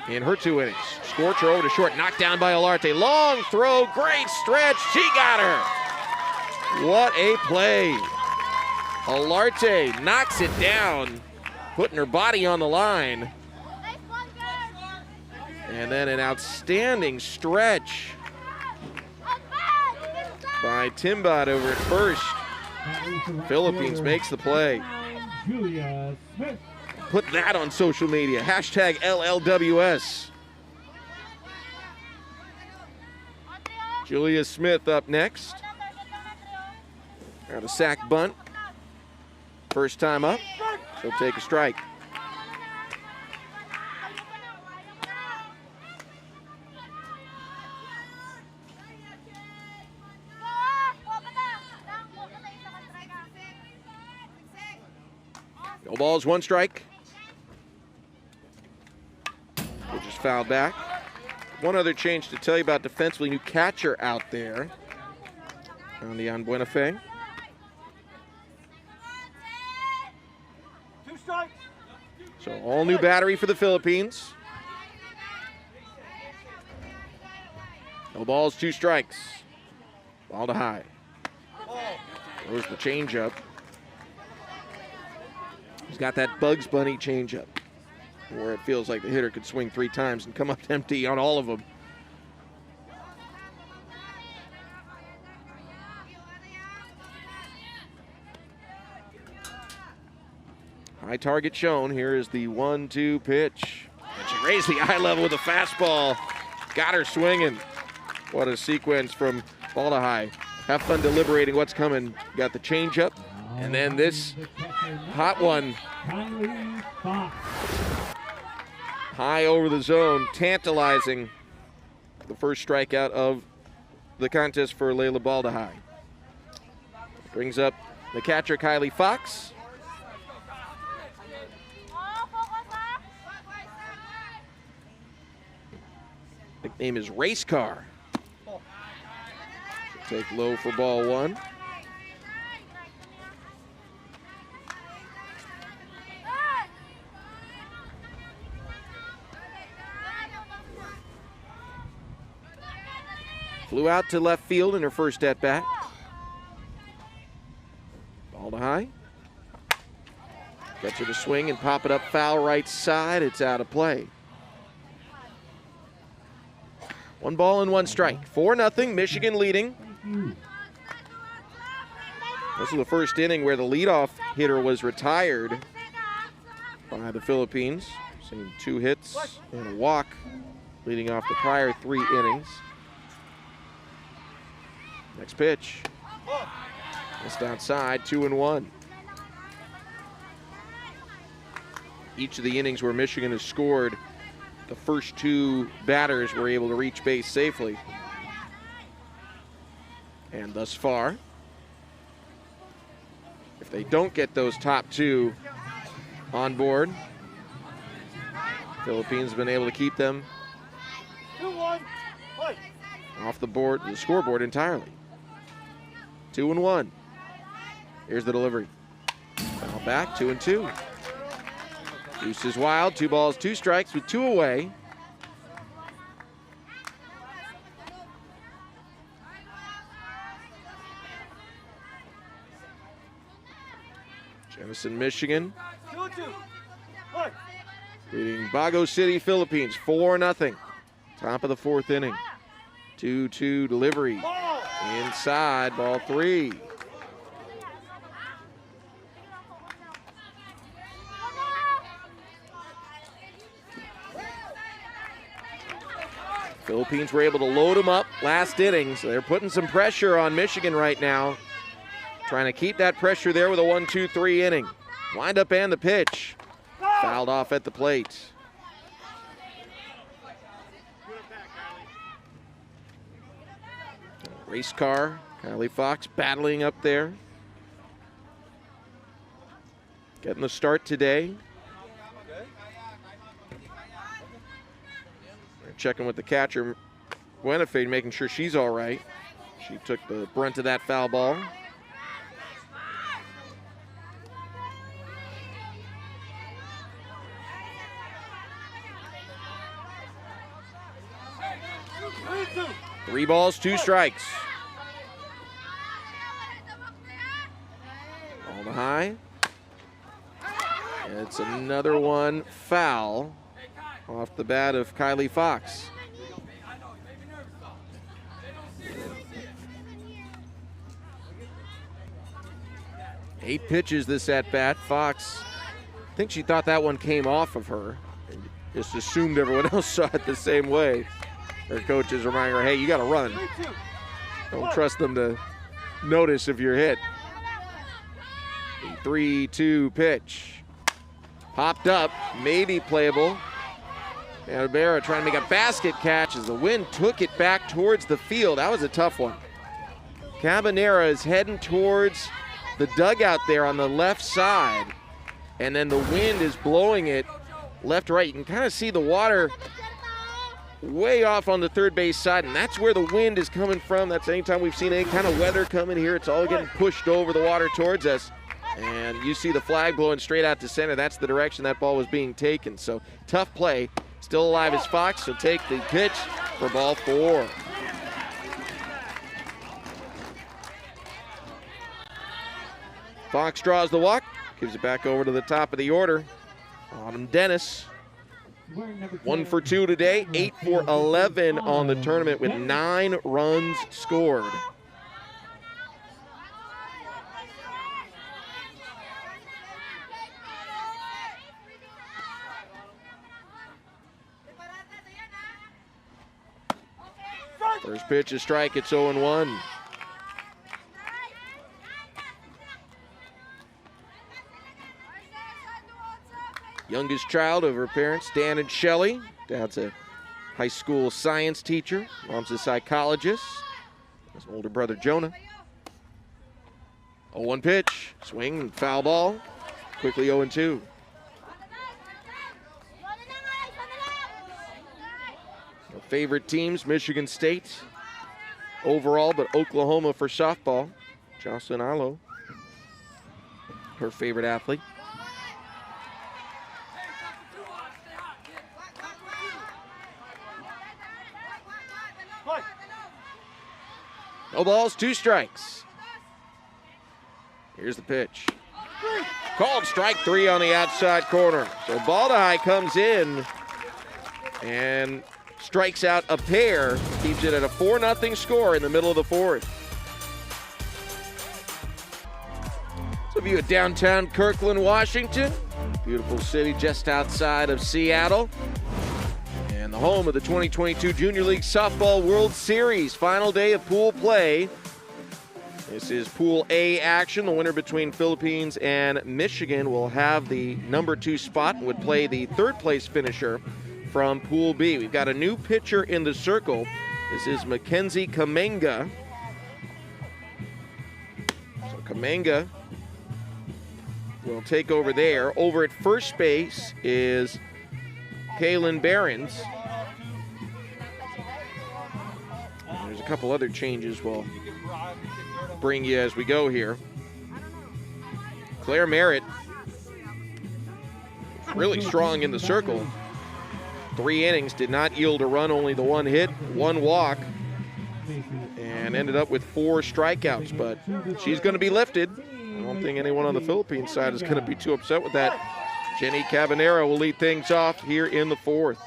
in her 2 innings. Scorcher over to short, knocked down by Olarte. Long throw, great stretch, she got her. What a play. Olarte knocks it down, putting her body on the line. And then an outstanding stretch by Timbad over at first. Philippines makes the play. Julia Smith. Put that on social media. Hashtag LLWS. Julia Smith up next. Got a sack bunt. First time up. She'll take a strike. No balls, 1 strike. Which is fouled back. One other change to tell you about defensively, new catcher out there. Leon Buenafe. 2 strikes. So all new battery for the Philippines. No balls, 2 strikes. Ball to high. Throws the changeup. He's got that Bugs Bunny changeup, where it feels like the hitter could swing 3 times and come up empty on all of them. High target shown. Here is the 1-2 pitch. And she raised the eye level with a fastball. Got her swinging. What a sequence from Baldahi. Have fun deliberating what's coming. Got the changeup, and then this hot one. High over the zone, tantalizing. The first strikeout of the contest for Layla Baldahi. Brings up the catcher, Kylie Fox. Nickname is Race Car. Take low for ball 1. Flew out to left field in her first at bat. Ball to high. Gets her to swing and pop it up foul right side. It's out of play. 1 ball and 1 strike. 4-0, Michigan leading. This is the first inning where the leadoff hitter was retired by the Philippines. Seeing 2 hits and a walk leading off the prior 3 innings. Next pitch. Missed outside, 2-1. Each of the innings where Michigan has scored, the first 2 batters were able to reach base safely. And thus far, if they don't get those top 2 on board, Philippines have been able to keep them 2-1. off the board, the scoreboard entirely. 2-1. Here's the delivery. Foul back, 2-2. Deuce is wild, 2 balls, 2 strikes with 2 away. Jenison, Michigan, 2-2. beating Bago City, Philippines, 4-0. Top of the 4th inning. 2-2 delivery. Inside, ball 3. Philippines were able to load them up last inning, so they're putting some pressure on Michigan right now. Trying to keep that pressure there with a 1-2-3 inning. Wind up and the pitch. Fouled off at the plate. Race car, Kylie Fox battling up there. Getting the start today. They're checking with the catcher, Buenafide, making sure she's all right. She took the brunt of that foul ball. Three balls, 2 strikes. On the high. And it's another one foul off the bat of Kylie Fox. Eight pitches this at bat. Fox, I think she thought that one came off of her and just assumed everyone else saw it the same way. Her coach is reminding her, hey, you got to run. Don't trust them to notice if you're hit. 3-2 pitch. Popped up, maybe playable. And Ibarra trying to make a basket catch as the wind took it back towards the field. That was a tough one. Cabanera is heading towards the dugout there on the left side. And then the wind is blowing it left to right. You can kind of see the water way off on the third base side, and that's where the wind is coming from. That's anytime we've seen any kind of weather coming here, it's all getting pushed over the water towards us. And you see the flag blowing straight out to center. That's the direction that ball was being taken. So tough play. Still alive is Fox, so take the pitch for ball 4. Fox draws the walk, gives it back over to the top of the order. Autumn Dennis. 1 for 2 today, 8 for 11 on the tournament with 9 runs scored. First pitch is strike, it's 0-1. Youngest child of her parents, Dan and Shelley. Dad's a high school science teacher. Mom's a psychologist. His older brother, Jonah. 0-1 pitch. Swing and foul ball. Quickly 0-2. Our favorite teams, Michigan State overall, but Oklahoma for softball. Jocelyn Alo, her favorite athlete. No balls, 2 strikes. Here's the pitch. Called strike 3 on the outside corner. So ball to high comes in and strikes out a pair. Keeps it at a 4-0 score in the middle of the 4th. So view of downtown Kirkland, Washington. Beautiful city just outside of Seattle. And the home of the 2022 Junior League Softball World Series. Final day of pool play. This is Pool A action. The winner between Philippines and Michigan will have the number 2 spot and would play the 3rd place finisher from Pool B. We've got a new pitcher in the circle. This is Mackenzie Kamenga. So Kamenga will take over there. Over at first base is Kaylin Behrens. There's a couple other changes we'll bring you as we go here. Claire Merritt, really strong in the circle. 3 innings, did not yield a run, only the 1 hit, 1 walk, and ended up with 4 strikeouts. But she's going to be lifted. I don't think anyone on the Philippines side is going to be too upset with that. Jenny Cabanera will lead things off here in the 4th.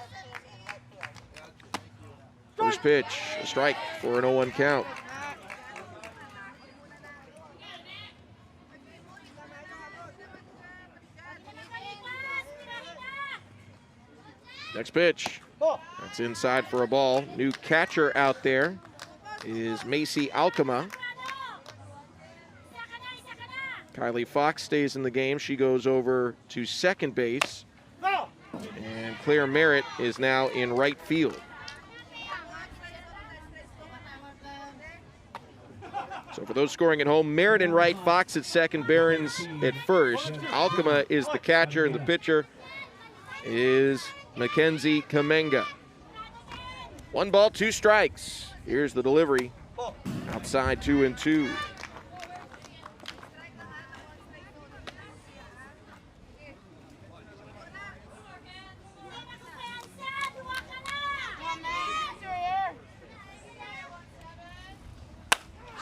First pitch, a strike for an 0-1 count. Next pitch. That's inside for a ball. New catcher out there is Macy Alcama. Kylie Fox stays in the game. She goes over to second base. And Claire Merritt is now in right field. So for those scoring at home, Merritt in right, Fox at second, Behrens at first. Alcama is the catcher, and the pitcher is Mackenzie Kamenga. 1 ball, 2 strikes. Here's the delivery. Outside 2-2.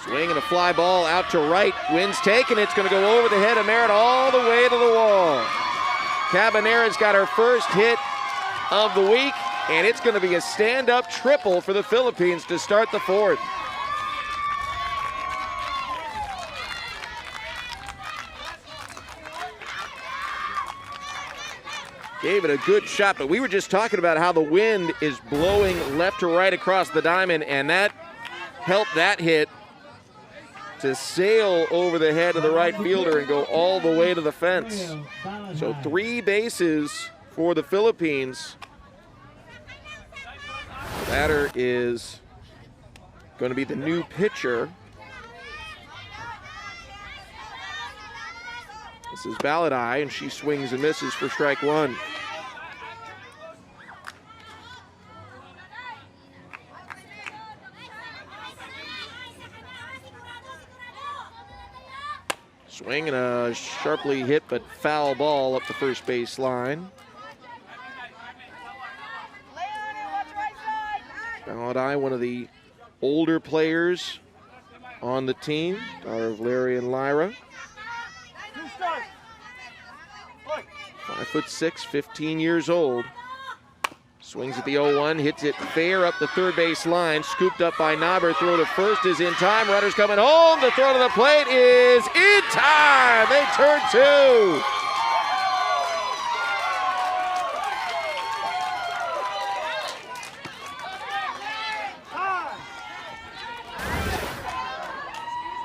Swing and a fly ball out to right. Wind's taken. It's going to go over the head of Merritt all the way to the wall. Cabanera's got her first hit of the week, and it's going to be a stand-up triple for the Philippines to start the 4th. Gave it a good shot, but we were just talking about how the wind is blowing left to right across the diamond, and that helped that hit to sail over the head of the right fielder and go all the way to the fence. So 3 bases for the Philippines. The batter is going to be the new pitcher. This is Baladai, and she swings and misses for strike 1. Swing and a sharply hit but foul ball up the first base line. Baladai, one of the older players on the team, daughter of Larry and Lyra. 5'6", 15 years old. Swings at the 0-1, hits it fair up the third base line, scooped up by Knobber. Throw to first is in time. Runners coming home. The throw to the plate is in time. They turn 2.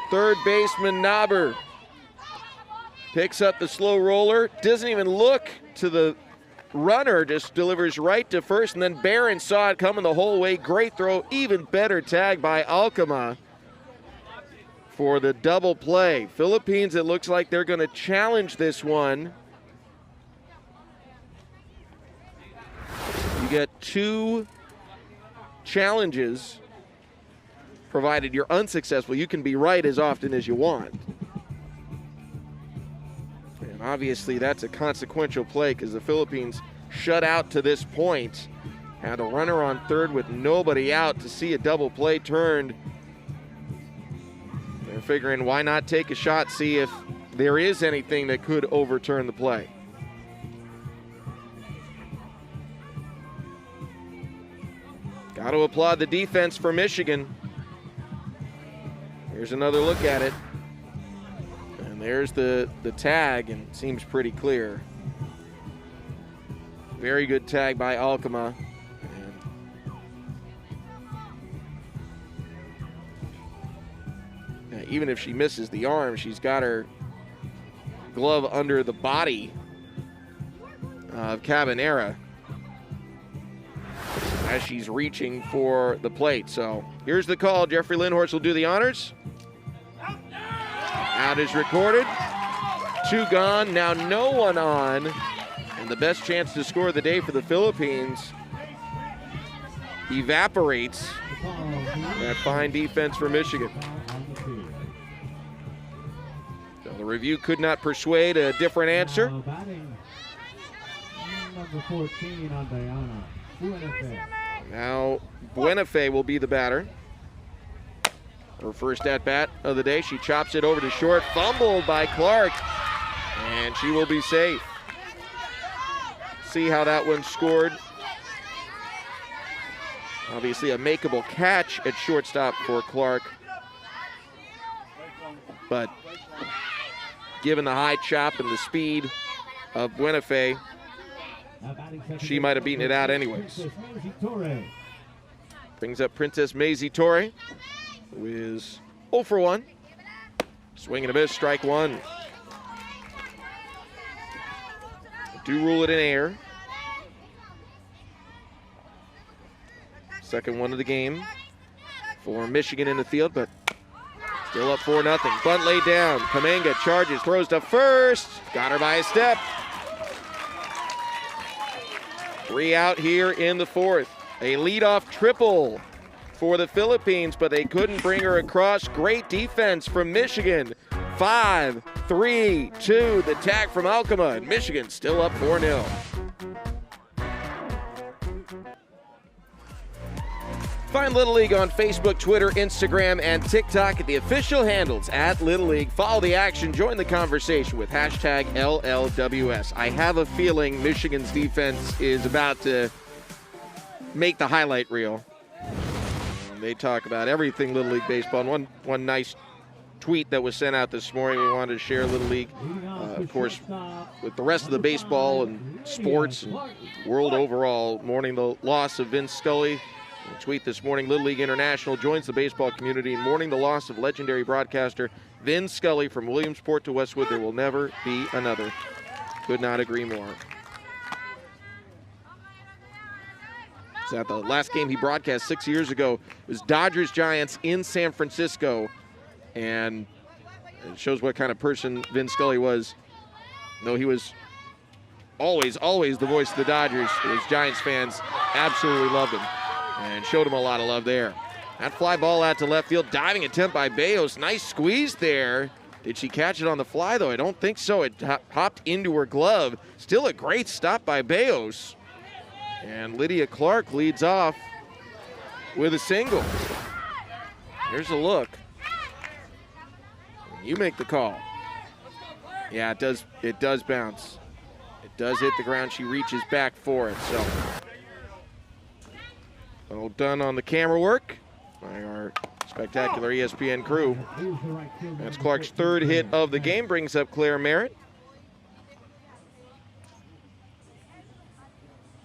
Third baseman Knobber picks up the slow roller, doesn't even look to the runner, just delivers right to first, and then Barron saw it coming the whole way. Great throw, even better tag by Alcama for the double play. Philippines, it looks like they're going to challenge this one. You get 2 challenges, provided you're unsuccessful. You can be right as often as you want. Obviously, that's a consequential play because the Philippines shut out to this point. Had a runner on third with nobody out to see a double play turned. They're figuring why not take a shot, see if there is anything that could overturn the play. Got to applaud the defense for Michigan. Here's another look at it. There's the tag, and it seems pretty clear. Very good tag by Alcama. And even if she misses the arm, she's got her glove under the body of Cabanera as she's reaching for the plate. So here's the call. Jeffrey Lindhorst will do the honors. Out is recorded. 2 gone, now no one on. And the best chance to score of the day for the Philippines evaporates. That fine defense for Michigan. So the review could not persuade a different answer. Number 14 on Diana. Buenafe. Now Buenafe will be the batter. Her first at-bat of the day. She chops it over to short. Fumbled by Clark. And she will be safe. See how that one scored. Obviously a makeable catch at shortstop for Clark. But given the high chop and the speed of Buenafe, she might have beaten it out anyways. Princess Maisie Torre. Brings up Princess Maisie Torre, who is 0 for 1. Swing and a miss, strike one. Do rule it in air. Second one of the game for Michigan in the field, but still up 4-0. Bunt laid down. Kamenga charges, throws to first. Got her by a step. 3 out here in the fourth. A leadoff triple for the Philippines, but they couldn't bring her across. Great defense from Michigan. 5-3-2, the tag from Alcama, and Michigan still up 4-0. Find Little League on Facebook, Twitter, Instagram, and TikTok at the official handles at Little League. Follow the action, join the conversation with hashtag LLWS. I have a feeling Michigan's defense is about to make the highlight reel. They talk about everything Little League baseball. And one nice tweet that was sent out this morning, we wanted to share Little League, of course, with the rest of the baseball and sports and world overall, mourning the loss of Vin Scully. A tweet this morning, Little League International joins the baseball community in mourning the loss of legendary broadcaster Vin Scully from Williamsport to Westwood. There will never be another. Could not agree more. So at the last game he broadcast 6 years ago, it was Dodgers-Giants in San Francisco, and it shows what kind of person Vin Scully was. Though he was always the voice of the Dodgers, his Giants fans absolutely loved him and showed him a lot of love there. That fly ball out to left field, diving attempt by Bayos. Nice squeeze there. Did she catch it on the fly, though? I don't think so. It hopped into her glove. Still a great stop by Bayos. And Lydia Clark leads off with a single. Here's a look. You make the call. Yeah, it does bounce. It does hit the ground. She reaches back for it, so. Well done on the camera work by our spectacular ESPN crew. That's Clark's third hit of the game, brings up Claire Merritt.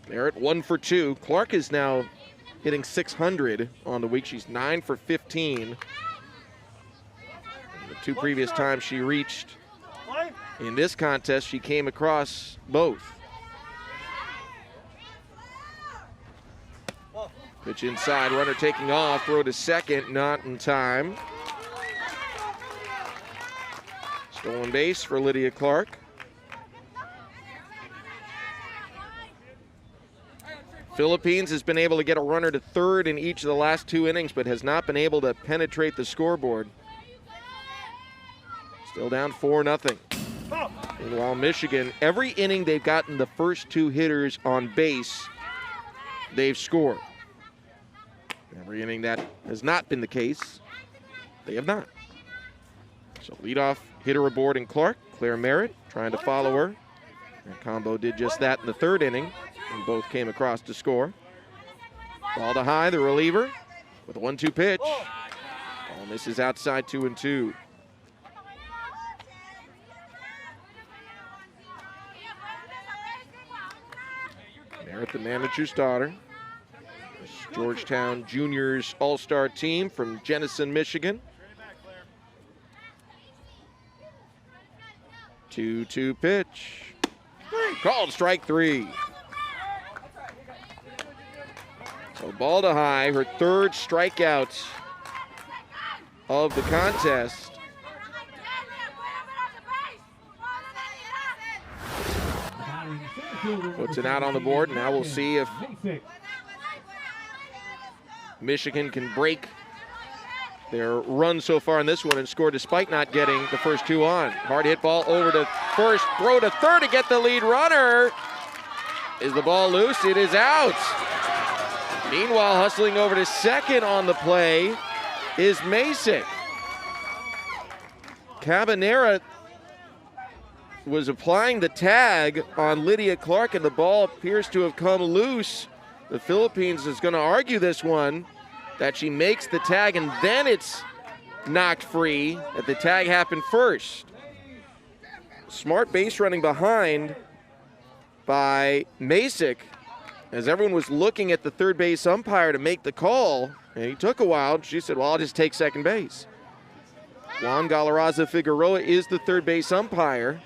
Merritt 1 for 2. Clark is now hitting .600 on the week. She's 9 for 15. The 2 previous times she reached in this contest, she came across both. Pitch inside, runner taking off, throw to second, not in time. Stolen base for Lydia Clark. Philippines has been able to get a runner to third in each of the last 2 innings, but has not been able to penetrate the scoreboard. Still down 4-0. Meanwhile, Michigan, every inning they've gotten the first 2 hitters on base, they've scored. Every inning that has not been the case, they have not. So leadoff hitter aboard in Clark, Claire Merritt trying to follow her. And Combo did just that in the 3rd inning, and both came across to score. Ball to high, the reliever with a 1-2 pitch. Ball misses outside, 2-2. Merritt, the manager's daughter. Georgetown Juniors All-Star team from Jenison, Michigan. 2-2 pitch. Called strike 3. So ball to high, her 3rd strikeout of the contest. Puts it out on the board. Now we'll see if Michigan can break their run so far in this one and score despite not getting the first 2 on. Hard hit ball over to first, throw to third to get the lead runner. Is the ball loose? It is out. Meanwhile, hustling over to second on the play is Masick. Cabanera was applying the tag on Lydia Clark, and the ball appears to have come loose. The Philippines is going to argue this one, that she makes the tag and then it's knocked free, that the tag happened first. Smart base running behind by Masick as everyone was looking at the third base umpire to make the call. And he took a while. She said, well, I'll just take second base. Juan Galarraza Figueroa is the third base umpire.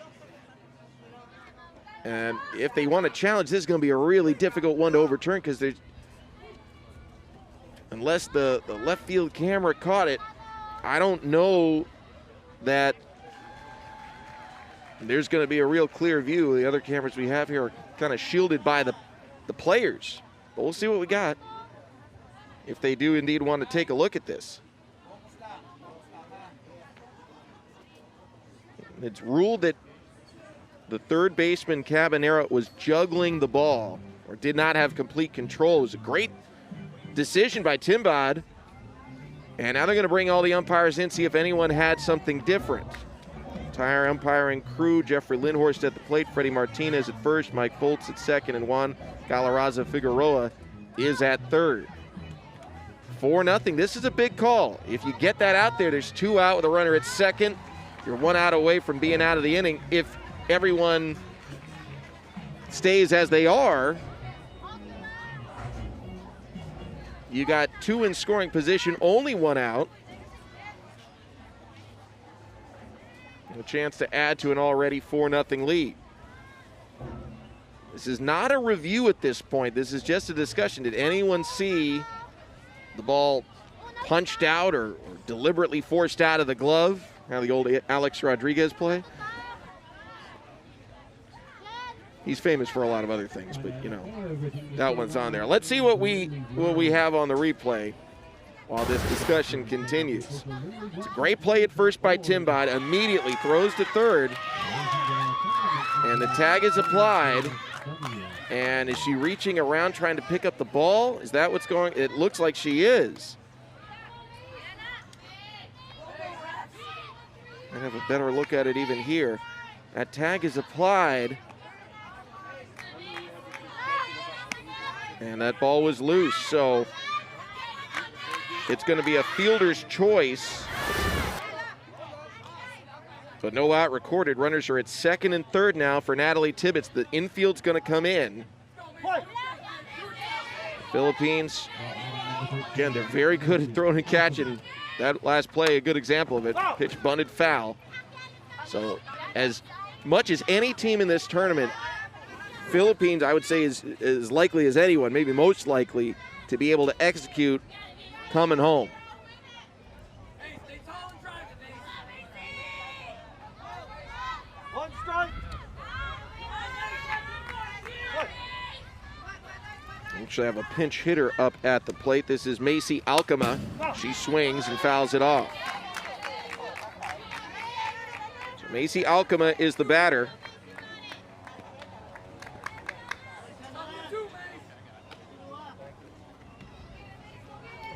And if they want to challenge, this is going to be a really difficult one to overturn because there's, unless the left field camera caught it, I don't know that there's going to be a real clear view. The other cameras we have here are kind of shielded by the players. But we'll see what we got if they do indeed want to take a look at this. It's ruled that the third baseman, Cabanera, was juggling the ball or did not have complete control. It was a great decision by Timbad. And now they're going to bring all the umpires in, see if anyone had something different. Entire umpiring crew, Jeffrey Lindhorst at the plate, Freddie Martinez at first, Mike Foltz at second, and Juan Galarraza Figueroa is at third. 4-0. This is a big call. If you get that out there, there's 2 out with a runner at second. You're 1 out away from being out of the inning. If everyone stays as they are, you got 2 in scoring position, only 1 out. A chance to add to an already 4-0 lead. This is not a review at this point. This is just a discussion. Did anyone see the ball punched out or deliberately forced out of the glove? How the old Alex Rodriguez play? He's famous for a lot of other things, but you know, that one's on there. Let's see what we have on the replay while this discussion continues. It's a great play at first by Timbad, immediately throws to third, and the tag is applied. And is she reaching around trying to pick up the ball? Is that what's going? It looks like she is. I have a better look at it even here. That tag is applied. And that ball was loose, so it's going to be a fielder's choice. But no out recorded. Runners are at second and third now for Natalie Tibbetts. The infield's going to come in. Philippines, again, they're very good at throwing and catching. That last play, a good example of it. Pitch bunted foul. So as much as any team in this tournament, Philippines, I would say, is as likely as anyone, maybe most likely, to be able to execute coming home. Actually have a pinch hitter up at the plate. This is Macy Alcama. She swings and fouls it off. So Macy Alcama is the batter.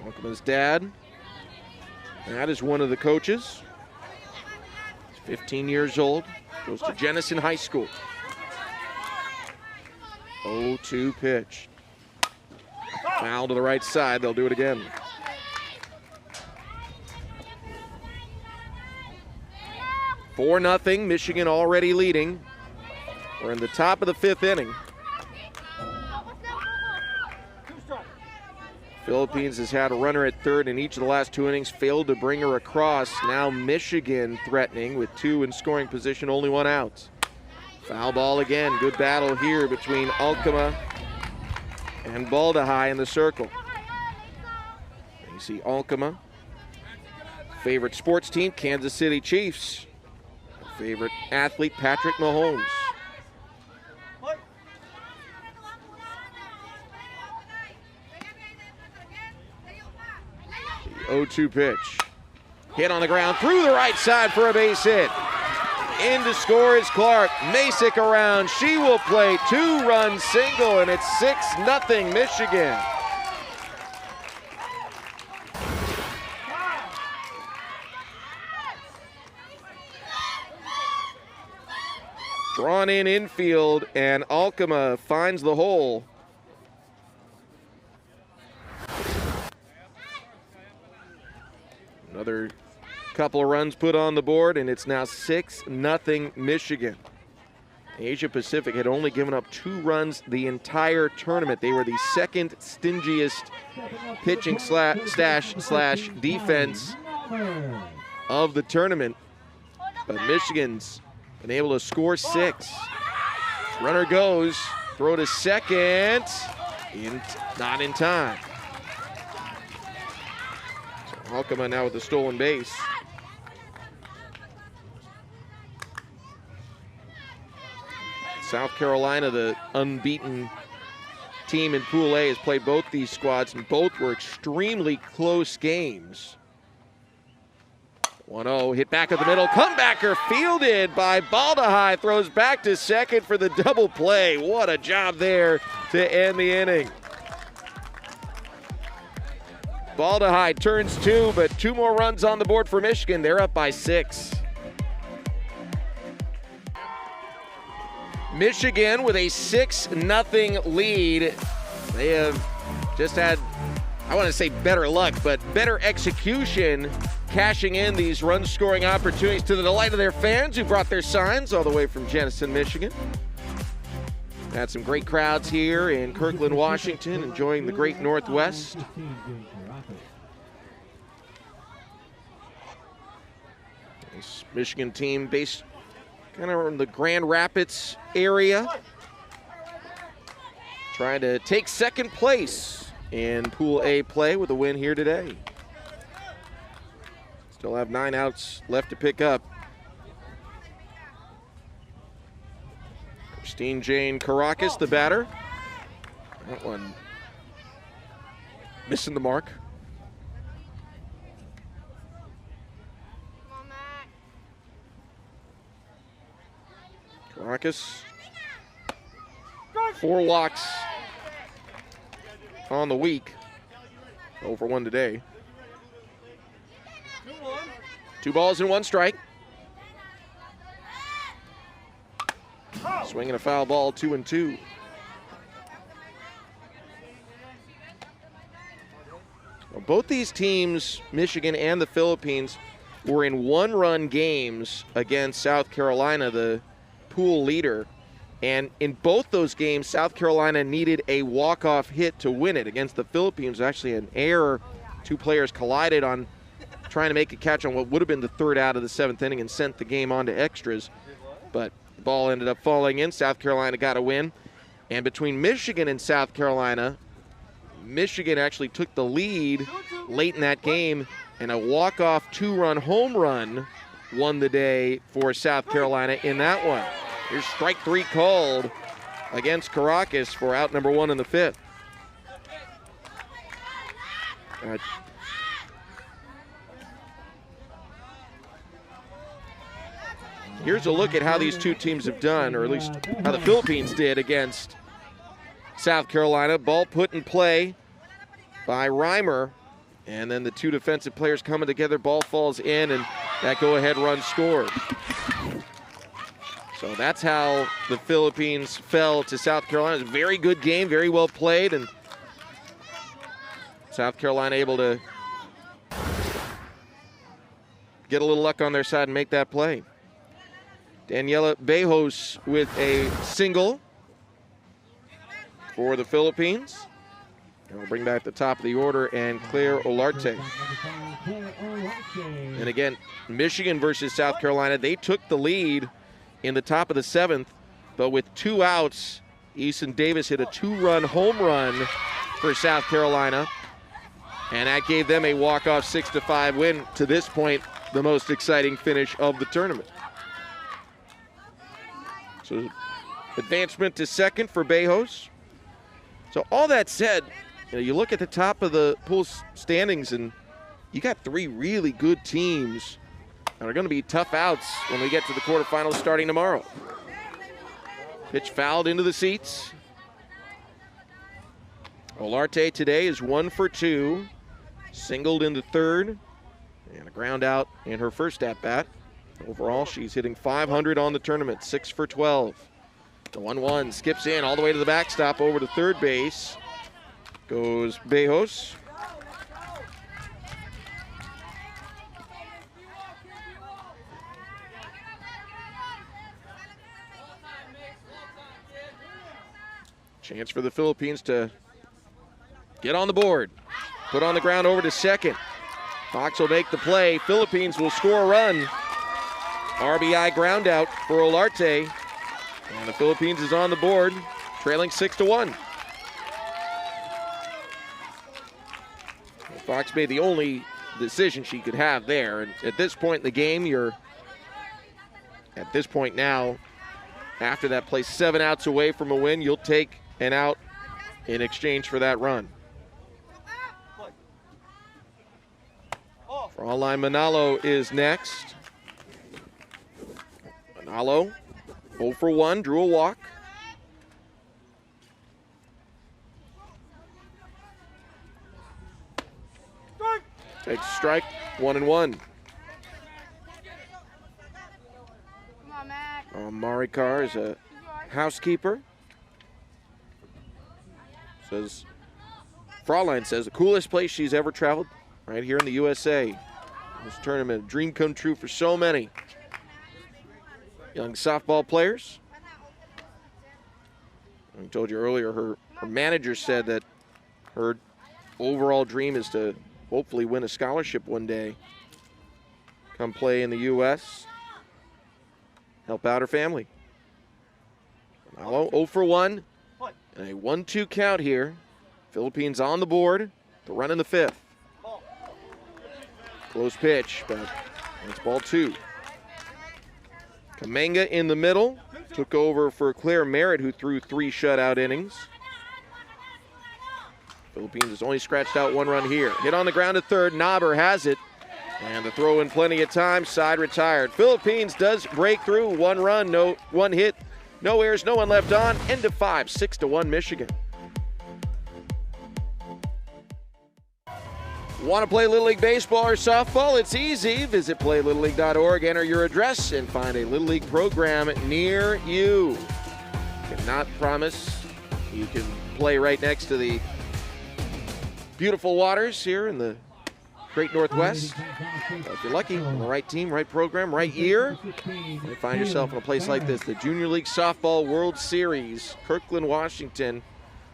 Alcama's dad, and that is one of the coaches. He's 15 years old, goes to Jenison High School. 0-2 pitch. Foul to the right side, they'll do it again. Four nothing, Michigan already leading. We're in the top of the 5th inning. Philippines has had a runner at third in each of the last 2 innings, failed to bring her across. Now Michigan threatening with 2 in scoring position, only 1 out. Foul ball again, good battle here between Alcama and Baldahai in the circle. You see Alcama, favorite sports team, Kansas City Chiefs. Favorite athlete, Patrick Mahomes. The 0-2 pitch. Hit on the ground through the right side for a base hit. In to score is Clark. Masick around. She will play 2-run single, and it's 6-0 Michigan. Drawn in infield, and Alcama finds the hole. Another couple of runs put on the board, and it's now 6-0 Michigan. Asia Pacific had only given up 2 runs the entire tournament. They were the second stingiest pitching stash / defense of the tournament. But Michigan's been able to score 6. Runner goes, throw to second, not in time. So Halkema now with the stolen base. South Carolina, the unbeaten team in Pool A, has played both these squads, and both were extremely close games. 1-0, hit back at the middle, comebacker fielded by Baldahai, throws back to second for the double play. What a job there to end the inning. Baldahai turns 2, but 2 more runs on the board for Michigan. They're up by 6. Michigan with a 6-0 lead. They have just had, I want to say better luck, but better execution, cashing in these run-scoring opportunities to the delight of their fans who brought their signs all the way from Jenison, Michigan. Had some great crowds here in Kirkland, Washington, enjoying the great Northwest. This Michigan team based kind of in the Grand Rapids area, trying to take second place in Pool A play with a win here today. Still have 9 outs left to pick up. Christine Jane Caracas, the batter. That one missing the mark. Caracas, 4 walks on the week. 0 for 1 today. 2 balls and 1 strike. Swinging a foul ball, 2-2. Well, both these teams, Michigan and the Philippines, were in 1-run games against South Carolina, the pool leader. And in both those games, South Carolina needed a walk-off hit to win it. Against the Philippines, actually an error. 2 players collided on trying to make a catch on what would have been the 3rd out of the 7th inning and sent the game on to extras. But the ball ended up falling in. South Carolina got a win. And between Michigan and South Carolina, Michigan actually took the lead late in that game, and a walk-off 2-run home run won the day for South Carolina in that one. Here's strike 3 called against Caracas for out number 1 in the 5th. Here's a look at how these 2 teams have done, or at least how the Philippines did against South Carolina. Ball put in play by Reimer, and then the 2 defensive players coming together. Ball falls in, and that go-ahead run scored. So that's how the Philippines fell to South Carolina. It was a very good game, very well played, and South Carolina able to get a little luck on their side and make that play. Daniela Bejos with a single for the Philippines. And we'll bring back the top of the order and Claire Olarte. And again, Michigan versus South Carolina, they took the lead in the top of the 7th, but with 2 outs, Easton Davis hit a 2-run home run for South Carolina, and that gave them a walk-off 6-5 win. To this point, the most exciting finish of the tournament. So advancement to second for Bejos. So all that said, you look at the top of the pool standings, and you got 3 really good teams that are going to be tough outs when we get to the quarterfinals starting tomorrow. Pitch fouled into the seats. Olarte today is 1 for 2, singled in the 3rd, and a ground out in her first at-bat. Overall, she's hitting .500 on the tournament, 6 for 12. The 1-1 skips in all the way to the backstop over to third base. Goes Bejos. Chance for the Philippines to get on the board. Put on the ground over to second. Fox will make the play. Philippines will score a run. RBI ground out for Olarte. And the Philippines is on the board, trailing 6-1. Fox made the only decision she could have there. And at this point in the game, at this point now, after that play 7 outs away from a win, you'll take an out in exchange for that run. Fraulein Manalo is next. Manalo, 0 for 1, drew a walk. Takes a strike, 1-1. Mari Carr is a housekeeper. Fraulein says the coolest place she's ever traveled, right here in the USA. This tournament, a dream come true for so many young softball players. I told you earlier, her manager said that her overall dream is to hopefully win a scholarship one day, come play in the U.S., help out her family. Manalo 0 for 1, and a 1-2 count here. Philippines on the board, the run in the 5th. Close pitch, but it's ball 2. Kamenga in the middle, took over for Claire Merritt, who threw 3 shutout innings. Philippines has only scratched out 1 run here. Hit on the ground at third, Knobber has it. And the throw in plenty of time, side retired. Philippines does break through, 1 run, 1 hit, no errors, no one left on. End of 5, 6-1 Michigan. Want to play Little League baseball or softball? It's easy. Visit playlittleleague.org, enter your address, and find a Little League program near you. Cannot promise you can play right next to the beautiful waters here in the Great Northwest. But if you're lucky, on the right team, right program, right year, you find yourself in a place like this, the Junior League Softball World Series, Kirkland, Washington,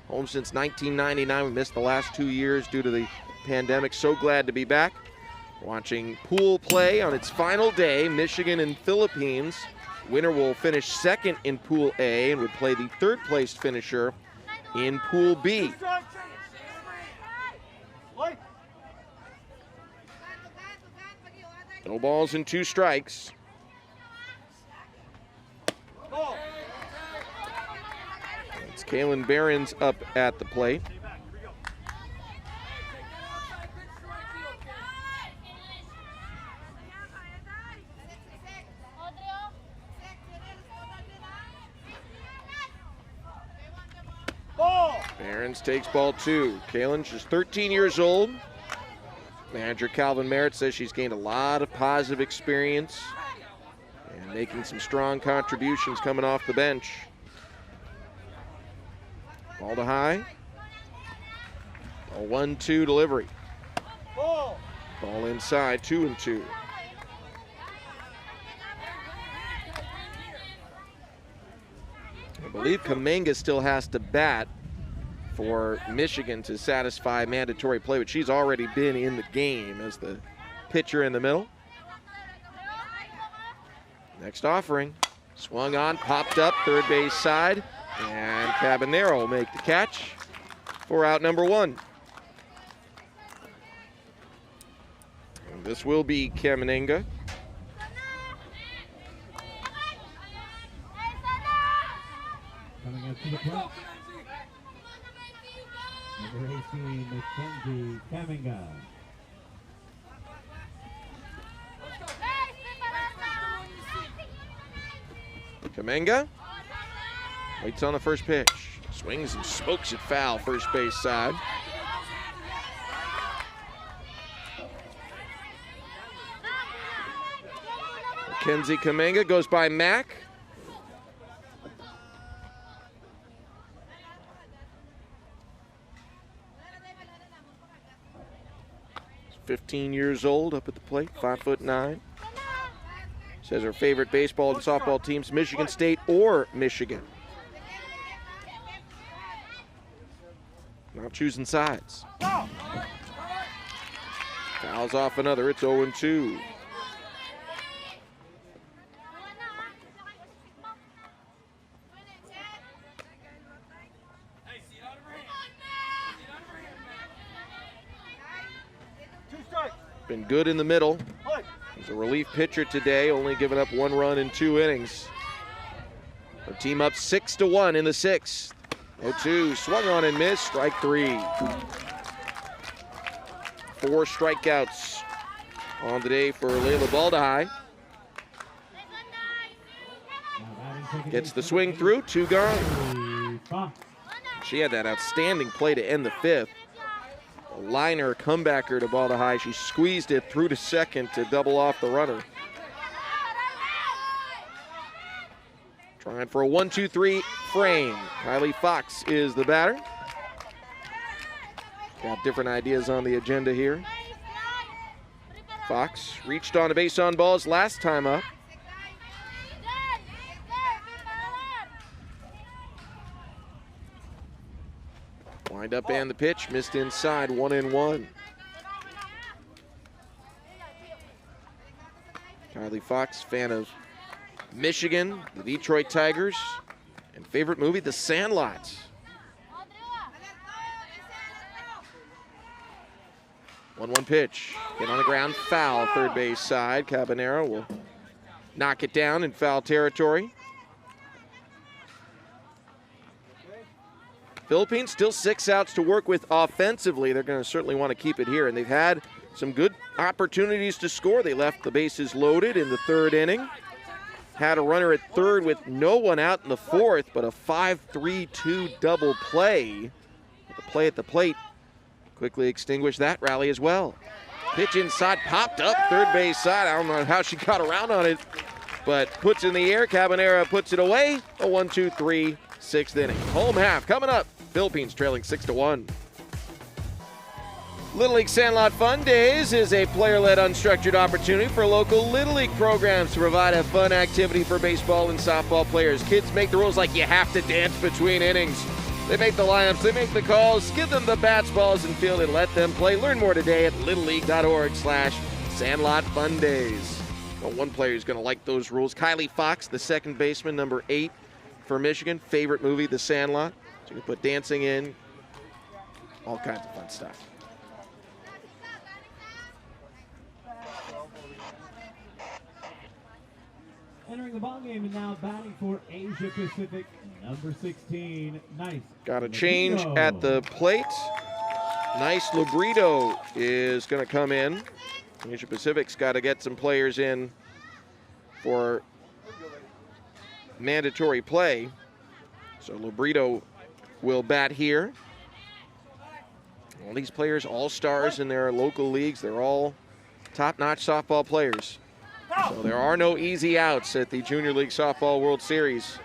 home since 1999. We missed the last 2 years due to the pandemic. So glad to be back. Watching pool play on its final day, Michigan and Philippines. Winner will finish second in Pool A and would play the third-placed finisher in Pool B. No balls and 2 strikes. It's Kaylin Behrens up at the plate. Behrens takes ball 2. Kaylin, she's 13 years old. Manager Calvin Merritt says she's gained a lot of positive experience and making some strong contributions coming off the bench. Ball to high. A 1-2 delivery. Ball inside, 2-2. I believe Kamenga still has to bat for Michigan to satisfy mandatory play, but she's already been in the game as the pitcher in the middle. Next offering, swung on, popped up, third base side, and Cabanero will make the catch for out number 1. And this will be Kamenga. Coming out to the plate. Number 18, Mackenzie Kamenga. Kamenga waits on the first pitch. Swings and smokes it foul, first base side. Mackenzie Kamenga goes by Mac. 15 years old, up at the plate, 5'9". Says her favorite baseball and softball teams, Michigan State or Michigan. choosing sides. Fouls off another. It's 0-2. Been good in the middle. He's a relief pitcher today, only giving up 1 run in 2 innings. Our team up 6-1 in the 6th. 0-2, swung on and missed, strike 3. 4 strikeouts on the day for Layla Baldahai. Gets the swing through, 2 gone. She had that outstanding play to end the 5th. A liner comebacker to Baldahai. She squeezed it through to second to double off the runner. Trying for a 1-2-3 frame. Kylie Fox is the batter. Got different ideas on the agenda here. Fox reached on a base on balls last time up. Wind up and the pitch, missed inside, 1-1. Kylie Fox, fan of Michigan, the Detroit Tigers, and favorite movie, The Sandlot. 1-1 pitch, hit on the ground, foul, third base side. Cabanera will knock it down in foul territory. Philippines still 6 outs to work with offensively. They're going to certainly want to keep it here, and they've had some good opportunities to score. They left the bases loaded in the 3rd inning. Had a runner at 3rd with no one out in the 4th, but a 5-3-2 double play. The play at the plate quickly extinguished that rally as well. Pitch inside, popped up, third base side. I don't know how she got around on it, but puts in the air. Cabanera puts it away. A 1-2-3, 6th inning. Home half coming up. Philippines trailing 6-1. Little League Sandlot Fun Days is a player-led unstructured opportunity for local Little League programs to provide a fun activity for baseball and softball players. Kids make the rules like you have to dance between innings. They make the lineups, they make the calls, give them the bats, balls, and field, and let them play. Learn more today at littleleague.org/Sandlot Fun Days. Well, one player who's going to like those rules, Kylie Fox, the second baseman, number 8 for Michigan. Favorite movie, The Sandlot. So you can put dancing in, all kinds of fun stuff. Entering the ballgame and now batting for Asia Pacific, number 16, Nice. Got a change at the plate. Nice Lubrito is going to come in. Asia Pacific's got to get some players in for mandatory play. So Lubrito will bat here. All these players, all stars in their local leagues. They're all top-notch softball players. So there are no easy outs at the Junior League Softball World Series.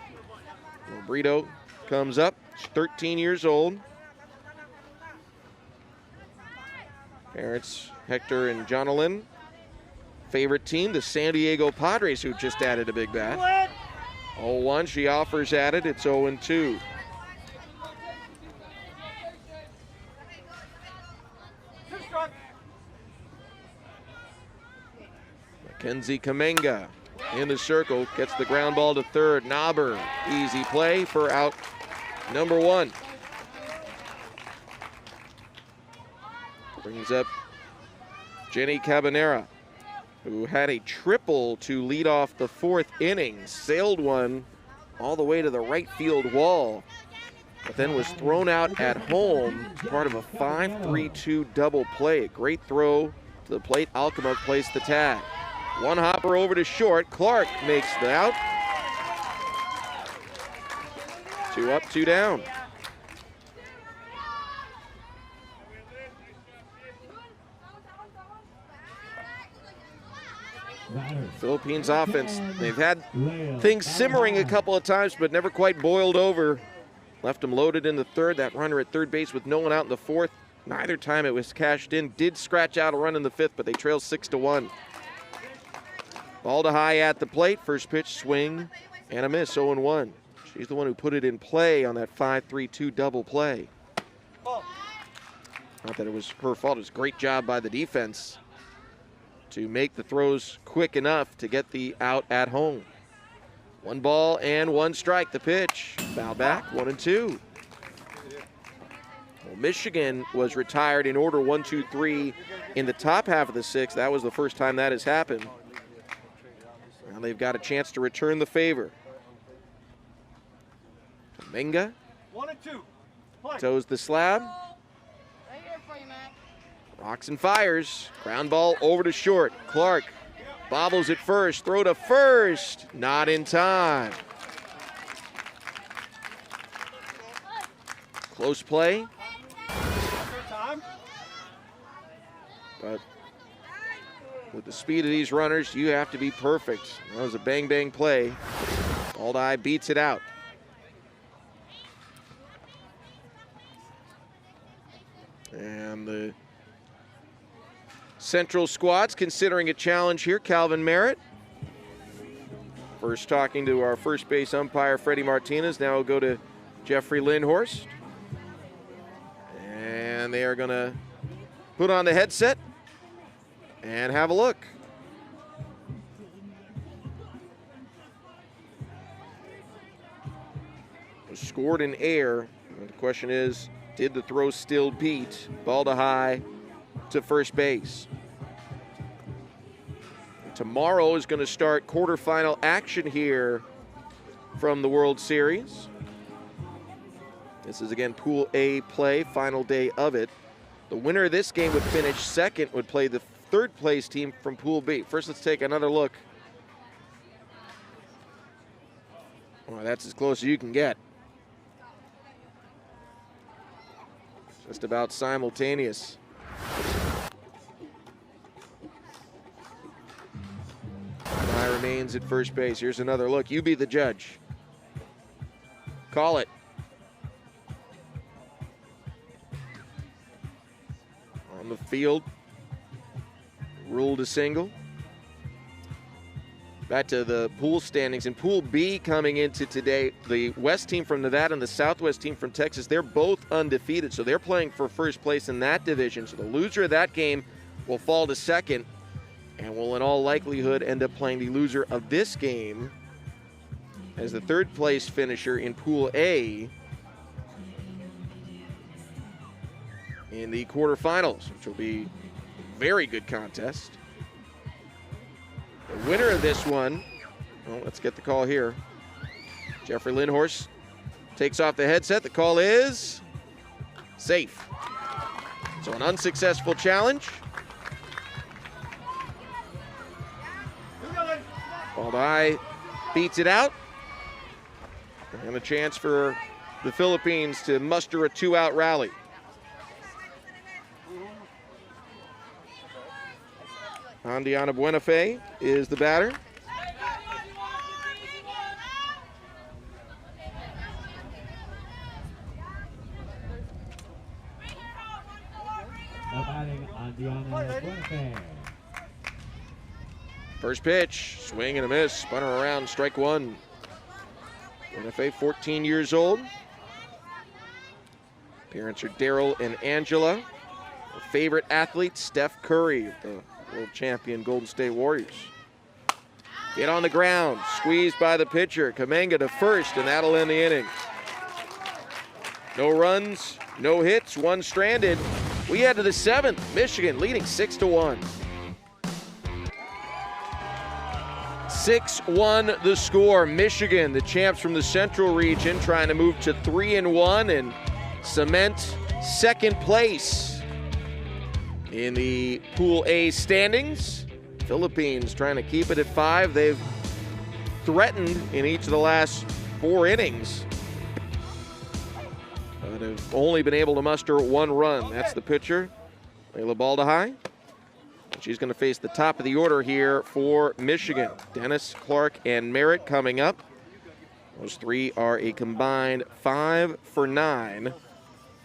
Lubrito comes up, 13 years old. Parents Hector and Jonalyn. Favorite team, the San Diego Padres, who just added a big bat. 0-1, she offers at it, it's 0-2. Mackenzie Kamenga in the circle, gets the ground ball to third. Knobber, easy play for out number 1. Brings up Jenny Cabanera, who had a triple to lead off the 4th inning, sailed one all the way to the right field wall, but then was thrown out at home, part of a 5-3-2 double play. A great throw to the plate. Alcama placed the tag. One hopper over to short. Clark makes the out. 2 up, 2 down. Philippines offense, they've had things simmering a couple of times, but never quite boiled over. Left them loaded in the 3rd. That runner at third base with no one out in the 4th. Neither time it was cashed in. Did scratch out a run in the 5th, but they trail 6-1. Baldahai at the plate. First pitch, swing, and a miss, 0-1. She's the one who put it in play on that 5-3-2 double play. Not that it was her fault. It was a great job by the defense to make the throws quick enough to get the out at home. 1 ball and 1 strike. The pitch. Foul back, 1-2. Well, Michigan was retired in order 1, 2, 3 in the top half of the 6th. That was the first time that has happened. Now they've got a chance to return the favor. Kumenga 1 and 2. Play. toes the slab. Right here for you, Mac. Rocks and fires. Ground ball over to short. Clark bobbles at first. Throw to first. Not in time. Close play. Time. But with the speed of these runners, you have to be perfect. That was a bang-bang play. Bald-Eye beats it out. And the Central squad's considering a challenge here. Calvin Merritt. First talking to our first base umpire, Freddie Martinez. Now we'll go to Jeffrey Lindhorst. And they are going to put on the headset and have a look. It was scored in air. And the question is, did the throw still beat? Ball to high to first base. And tomorrow is going to start quarterfinal action here from the World Series. This is again Pool A play, final day of it. The winner of this game would finish second, would play the third place team from Pool B. First, let's take another look. Well, that's as close as you can get. Just about simultaneous. Guy remains at first base. Here's another look. You be the judge. Call it. On the field. Ruled a single. Back to the pool standings. In Pool B coming into today, the West team from Nevada and the Southwest team from Texas, they're both undefeated, so they're playing for first place in that division. So the loser of that game will fall to second and will in all likelihood end up playing the loser of this game as the third place finisher in Pool A in the quarterfinals, which will be a very good contest. The winner of this one, well, let's get the call here. Jeffrey Lindhorst takes off the headset. The call is safe. So an unsuccessful challenge. Bald-Eye beats it out. And a chance for the Philippines to muster a 2-out rally. Andiana Buenafe is the batter. Now batting Andiana Buenafe. First pitch, swing and a miss, spun her around, strike one. Buenafe, 14 years old. Parents are Daryl and Angela. Her favorite athlete, Steph Curry, the world champion Golden State Warriors. Hit on the ground, squeezed by the pitcher. Kumenga to first, and that'll end the inning. No runs, no hits, one stranded. We head to the 7th. Michigan leading 6-1. 6-1 the score. Michigan, the champs from the Central region, trying to move to 3-1 and cement second place in the Pool A standings. Philippines trying to keep it at 5. They've threatened in each of the last 4 innings, but have only been able to muster 1 run. That's the pitcher, Layla Bald-Eye. She's going to face the top of the order here for Michigan. Dennis, Clark, and Merritt coming up. Those 3 are a combined 5 for 9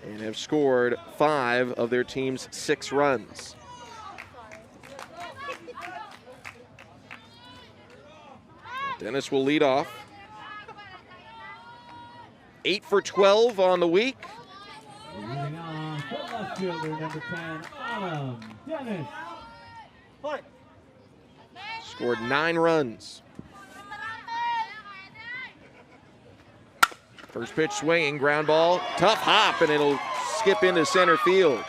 and have scored 5 of their team's 6 runs. Dennis will lead off. 8 for 12 on the week. Moving on from left fielder number 10, Autumn Dennis. Play. Scored 9 runs. First pitch swinging, ground ball, tough hop, and it'll skip into center field.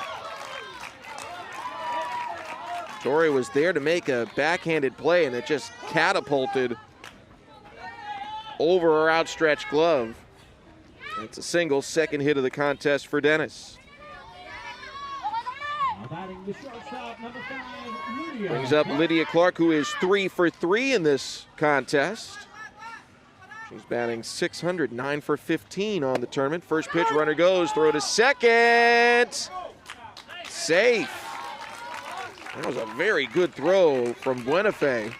Torrey was there to make a backhanded play, and it just catapulted over her outstretched glove. It's a single, second hit of the contest for Dennis. Now batting the shortstop, number 5, Lydia. Brings up Lydia Clark, who is 3 for 3 in this contest. She's batting .600, 9 for 15 on the tournament. First pitch, runner goes, throw to second. Safe. That was a very good throw from Buenafe.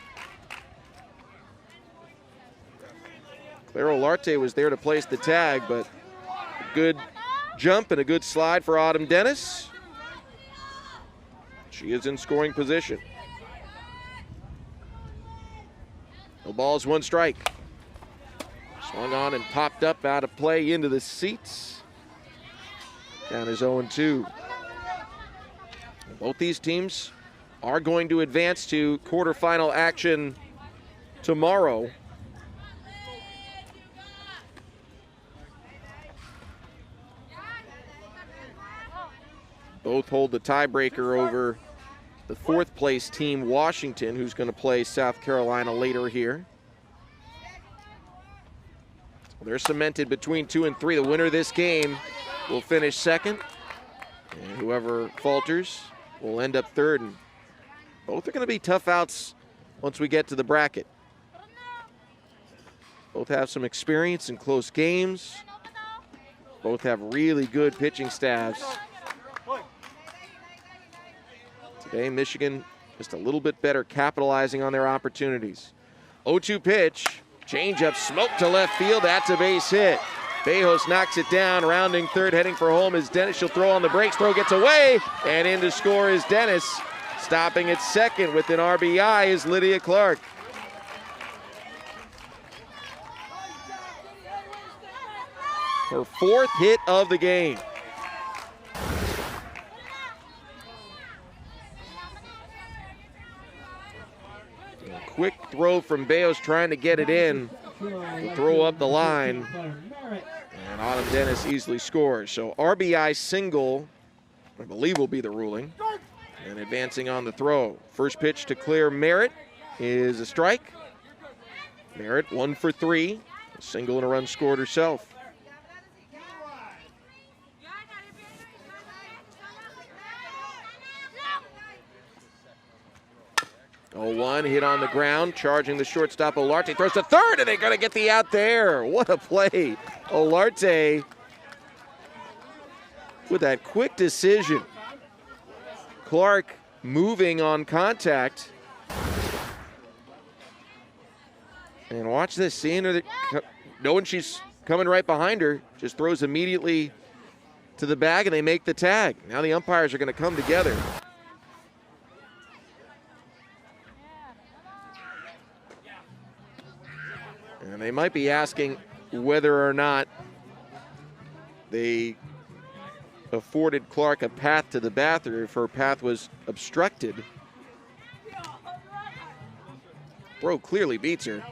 Claire Olarte was there to place the tag, but a good jump and a good slide for Autumn Dennis. She is in scoring position. No balls, 1 strike. Swung on and popped up out of play into the seats. Down is 0-2. Both these teams are going to advance to quarterfinal action tomorrow. Both hold the tiebreaker over the 4th place team, Washington, who's going to play South Carolina later here. They're cemented between 2 and 3. The winner of this game will finish 2nd, and whoever falters will end up 3rd. And both are going to be tough outs once we get to the bracket. Both have some experience in close games. Both have really good pitching staffs. Today, Michigan just a little bit better capitalizing on their opportunities. 0-2 pitch. Change-up, smoke to left field. That's a base hit. Bejos knocks it down. Rounding third, heading for home is Dennis. She'll throw on the brakes. Throw gets away. And in to score is Dennis. Stopping at second with an RBI is Lydia Clark. Her 4th hit of the game. Quick throw from Bejos trying to get it in. To throw up the line. And Autumn Dennis easily scores. So RBI single, I believe will be the ruling. And advancing on the throw. First pitch to Claire Merritt is a strike. Merritt 1 for 3. A single and a run scored herself. 0-1, hit on the ground, charging the shortstop Olarte, throws to third, and they're going to get the out there. What a play. Olarte with that quick decision. Clark moving on contact. And watch this, seeing her, knowing she's coming right behind her, just throws immediately to the bag, and they make the tag. Now the umpires are going to come together. And they might be asking whether or not they afforded Clark a path to the bathroom if her path was obstructed. Bro clearly beats her.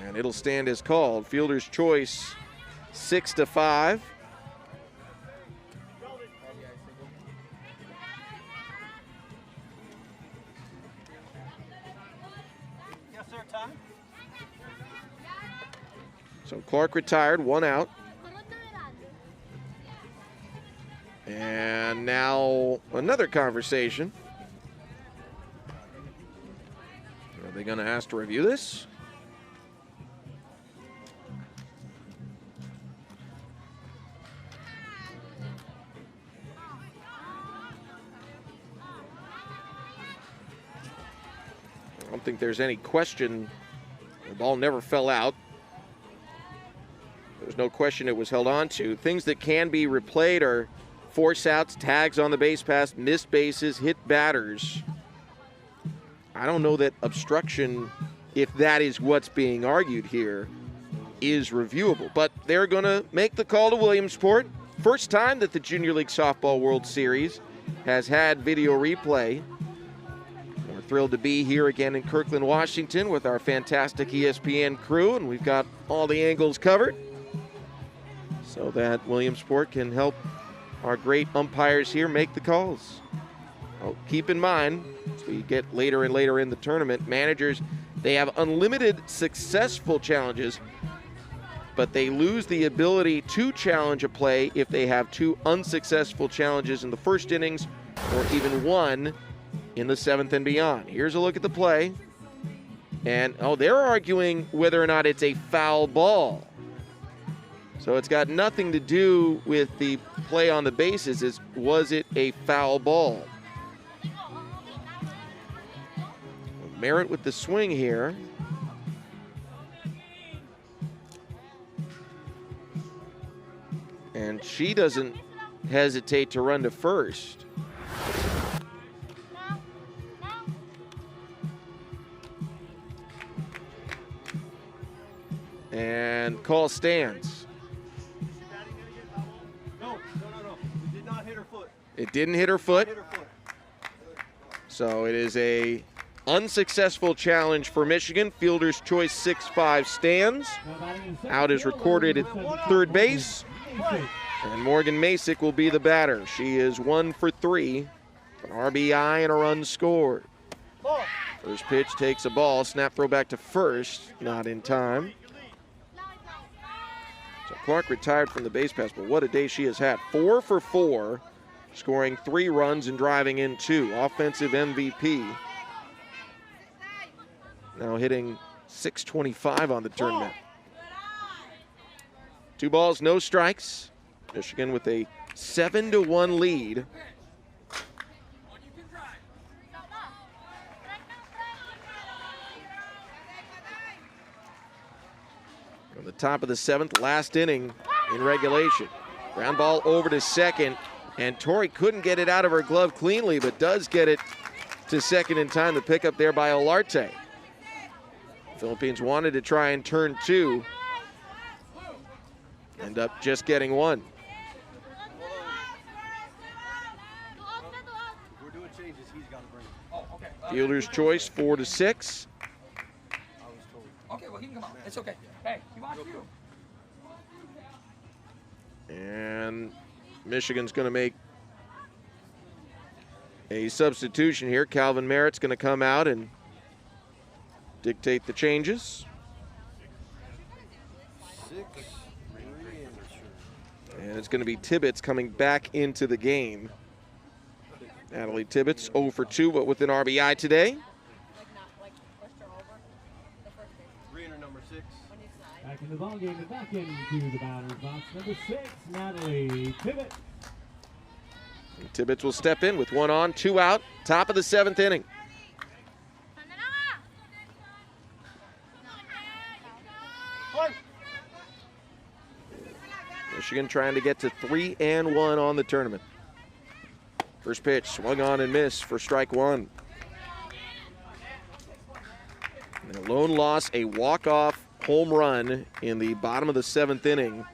And it'll stand as called. Fielder's choice, 6-5. So Clark retired, 1 out. And now another conversation. Are they going to ask to review this? I don't think there's any question. The ball never fell out. There's no question it was held on to. Things that can be replayed are force outs, tags on the base pass, missed bases, hit batters. I don't know that obstruction, if that is what's being argued here, is reviewable. But they're going to make the call to Williamsport. first time that the Junior League Softball World Series has had video replay. We're thrilled to be here again in Kirkland, Washington with our fantastic ESPN crew, and we've got all the angles covered so that Williamsport can help our great umpires here make the calls. Well, keep in mind, as we get later and later in the tournament, managers, they have unlimited successful challenges, but they lose the ability to challenge a play if they have 2 unsuccessful challenges in the first innings or even 1 in the 7th and beyond. Here's a look at the play. And, they're arguing whether or not it's a foul ball. So it's got nothing to do with the play on the bases. Was it a foul ball? Merritt with the swing here. And she doesn't hesitate to run to first. And call stands. No. It did not hit her foot. It didn't hit her foot. Hit her foot. So it is a unsuccessful challenge for Michigan. Fielder's choice 6-5 stands. Out is recorded at third base. And Morgan Masick will be the batter. She is 1 for 3. An RBI and a run scored. First pitch takes a ball. Snap throw back to first. Not in time. So Clark retired from the base pass, but what a day she has had. 4 for 4, scoring 3 runs and driving in 2. Offensive MVP. Now hitting .625 on the tournament. 2 balls, no strikes. Michigan with a 7-1 lead. From the top of the 7th, last inning in regulation. Ground ball over to second, and Tori couldn't get it out of her glove cleanly, but does get it to second in time. The pickup there by Olarte. Philippines wanted to try and turn 2. End up just getting 1. We're doing changes. He's got to bring it. Oh, okay. Fielder's choice 4 to 6. Okay, well, he can come out. It's okay. Hey, he wants you. And Michigan's going to make a substitution here. Calvin Merritt's going to come out and dictate the changes. 6. And it's going to be Tibbetts coming back into the game. Natalie Tibbetts 0 for 2, but with an RBI today. Number 6. Back in the ballgame and back into the batter's box. Number 6, Natalie Tibbetts. And Tibbetts will step in with 1 on, 2 out, top of the 7th inning. Michigan trying to get to 3-1 on the tournament. First pitch, swung on and missed for strike 1. And a lone loss, a walk-off home run in the bottom of the 7th inning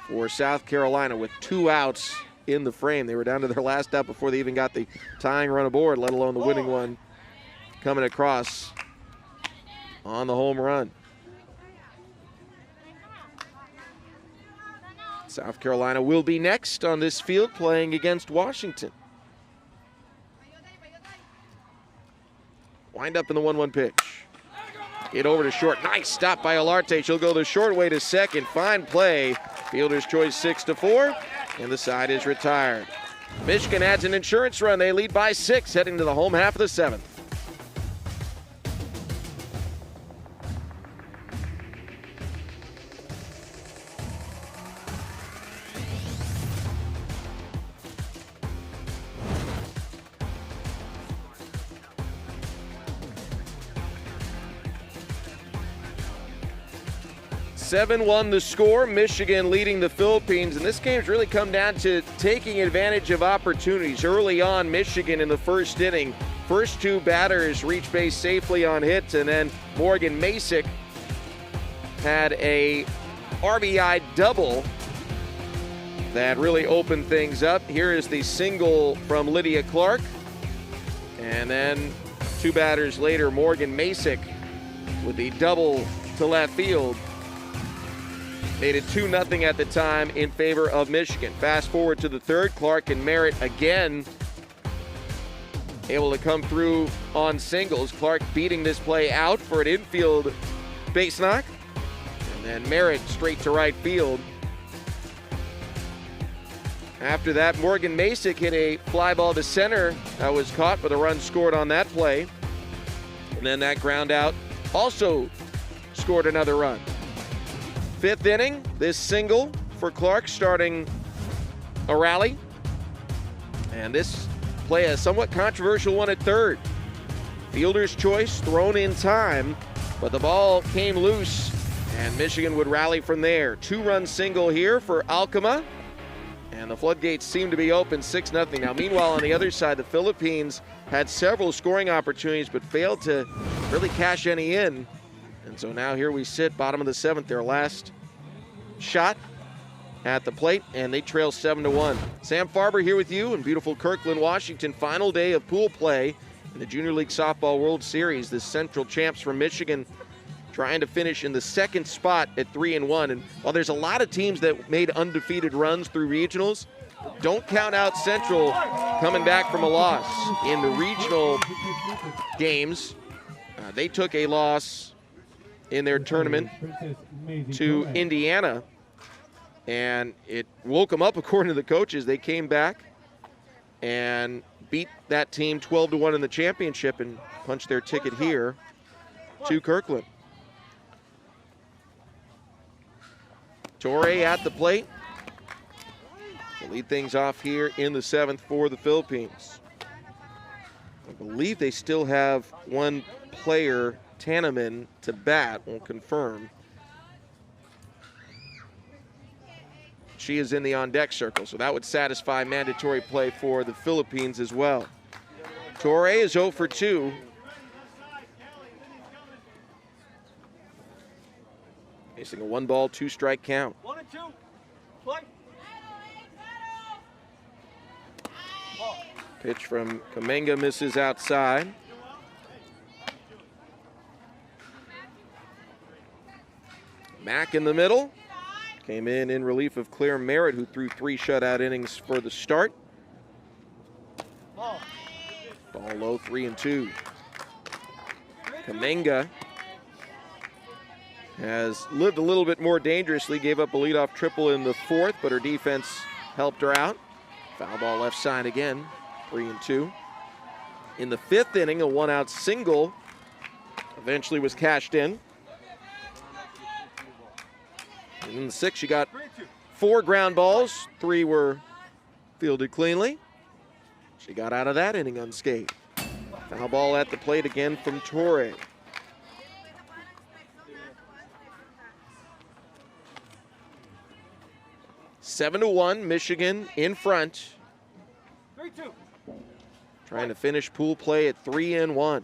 for South Carolina with 2 outs in the frame. They were down to their last out before they even got the tying run aboard, let alone the winning one coming across on the home run. South Carolina will be next on this field playing against Washington. Wind up in the 1-1 pitch. Hit over to short. Nice stop by Olarte. She'll go the short way to second. Fine play. Fielder's choice 6-4, and the side is retired. Michigan adds an insurance run. They lead by 6 heading to the home half of the 7th. (7-1) the score, Michigan leading the Philippines, and this game's really come down to taking advantage of opportunities. Early on, Michigan in the first inning, first 2 batters reached base safely on hits, and then Morgan Masick had a RBI double that really opened things up. Here is the single from Lydia Clark. And then 2 batters later, Morgan Masick with the double to left field. Made it 2-0 at the time in favor of Michigan. Fast forward to the 3rd, Clark and Merritt again able to come through on singles. Clark beating this play out for an infield base knock. And then Merritt straight to right field. After that, Morgan Masick hit a fly ball to center that was caught, but a run scored on that play. And then that ground out also scored another run. 5th inning, this single for Clark starting a rally. And this play, a somewhat controversial one at 3rd. Fielder's choice thrown in time, but the ball came loose and Michigan would rally from there. 2-run single here for Alcama. And the floodgates seem to be open, 6-0. Now, meanwhile, on the other side, the Philippines had several scoring opportunities but failed to really cash any in. And so now here we sit, bottom of the 7th, their last shot at the plate, and they trail 7-1. Sam Farber here with you in beautiful Kirkland, Washington. Final day of pool play in the Junior League Softball World Series. The Central champs from Michigan trying to finish in the 2nd spot at 3-1. And while there's a lot of teams that made undefeated runs through regionals, don't count out Central coming back from a loss. In the regional games, they took a loss in their tournament to Indiana, and it woke them up. According to the coaches, they came back and beat that team 12-1 in the championship and punched their ticket here to Kirkland. Torre at the plate to lead things off here in the 7th for the Philippines. I believe they still have one player, Tanneman, to bat. Won't confirm. She is in the on-deck circle, so that would satisfy mandatory play for the Philippines as well. Torre is 0 for 2. Facing a 1-ball, 2-strike count. 1-2. Play. Pitch from Kamenga misses outside. Mack in the middle. Came in relief of Claire Merritt, who threw 3 shutout innings for the start. Ball low, 3-2. Kamenga has lived a little bit more dangerously, gave up a leadoff triple in the 4th, but her defense helped her out. Foul ball left side again, 3-2. In the 5th inning, a 1-out single eventually was cashed in. And in the 6th, she got 4 ground balls. 3 were fielded cleanly. She got out of that inning unscathed. Foul ball at the plate again from Torre. Seven to 1, Michigan in front. 3-2. Trying to finish pool play at 3-1.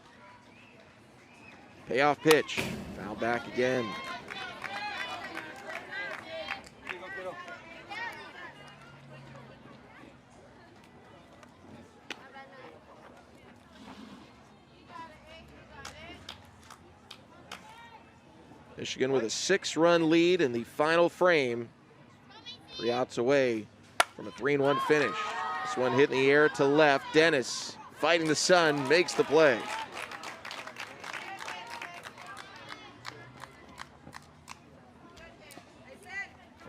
Payoff pitch. Foul back again. Michigan with a 6-run lead in the final frame. 3 outs away from a 3-1 finish. This one hit in the air to left. Dennis, fighting the sun, makes the play.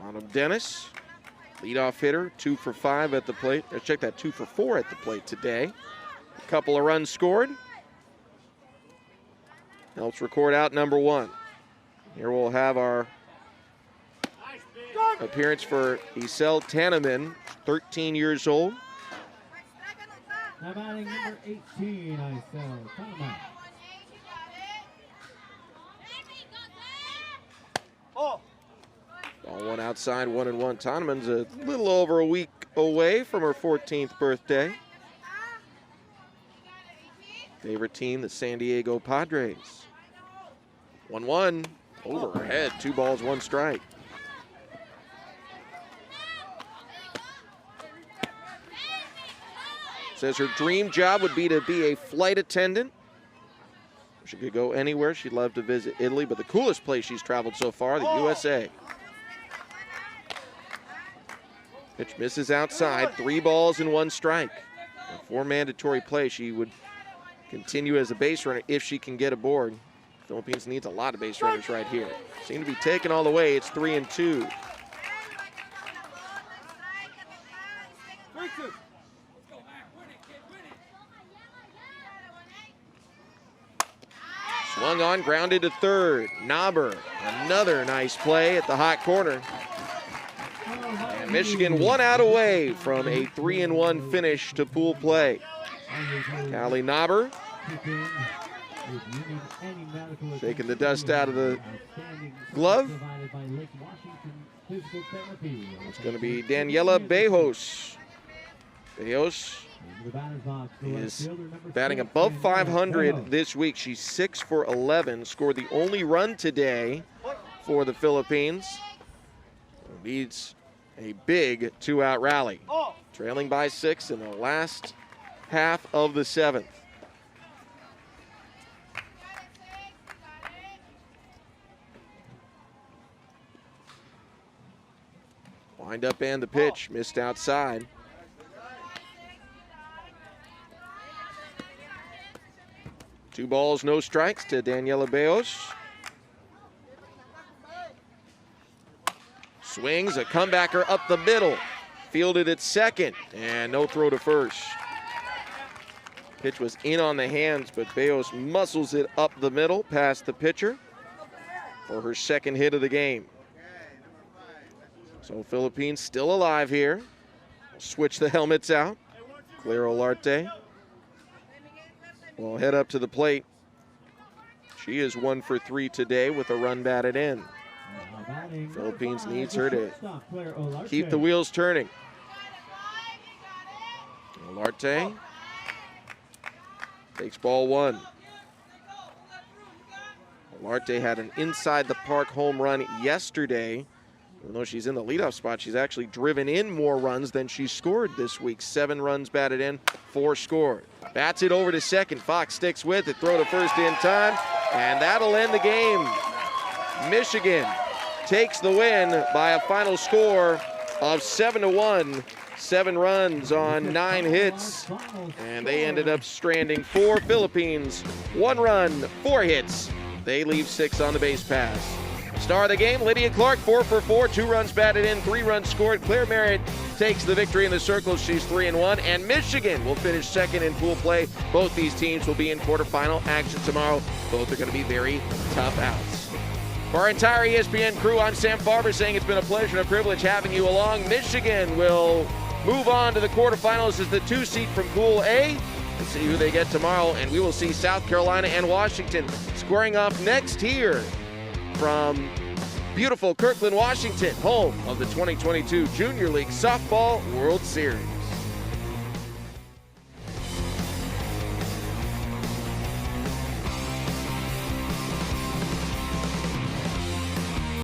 Autumn Dennis, leadoff hitter, 2 for 5 at the plate. Let's check that, 2 for 4 at the plate today. A couple of runs scored. Helps record out number 1. Here we'll have our appearance for Isel Tanneman, 13 years old. Now batting number 18, Isel Tanneman. Oh. Ball 1 outside, 1-1. Tanneman's a little over a week away from her 14th birthday. Favorite team, the San Diego Padres. 1-1. Over her head, 2 balls, 1 strike. Says her dream job would be to be a flight attendant. She could go anywhere. She'd love to visit Italy, but the coolest place she's traveled so far, the USA. Pitch misses outside. 3 balls and 1 strike. For mandatory play, she would continue as a base runner if she can get aboard. Philippines needs a lot of base runners right here. Seem to be taken all the way. It's 3-2. 3-2. Swung on, grounded to third. Knobber, another nice play at the hot corner. And Michigan 1 out away from a 3-1 finish to pool play. Callie Knobber shaking the dust out of the glove. It's going to be Daniela Bejos. Bejos is batting above 500 this week. She's 6 for 11. Scored the only run today for the Philippines. Leads a big 2-out rally. Trailing by 6 in the last half of the 7th. Wind up and the pitch missed outside. Two balls, no strikes to Daniela Bejos. Swings, a comebacker up the middle. Fielded at second, and no throw to first. Pitch was in on the hands, but Bejos muscles it up the middle past the pitcher for her second hit of the game. So Philippines still alive here. Switch the helmets out. Claire Olarte will head up to the plate. She is 1 for 3 today with a run batted in. Philippines needs her to keep the wheels turning. Olarte takes ball 1. Olarte had an inside the park home run yesterday. Even though she's in the leadoff spot, she's actually driven in more runs than she scored this week. 7 runs batted in, 4 scored. Bats it over to second. Fox sticks with it. Throw to first in time, and that'll end the game. Michigan takes the win by a final score of 7-1. 7 runs on 9 hits, and they ended up stranding 4 Philippines. 1 run, 4 hits. They leave 6 on the base pass. Star of the game, Lydia Clark, 4 for 4, 2 runs batted in, 3 runs scored. Claire Merritt takes the victory in the circles. She's 3-1, and Michigan will finish second in pool play. Both these teams will be in quarterfinal action tomorrow. Both are going to be very tough outs. For our entire ESPN crew, I'm Sam Farber saying it's been a pleasure and a privilege having you along. Michigan will move on to the quarterfinals as the 2 seed from Pool A. Let's see who they get tomorrow, and we will see South Carolina and Washington squaring off next here from beautiful Kirkland, Washington, home of the 2022 Junior League Softball World Series.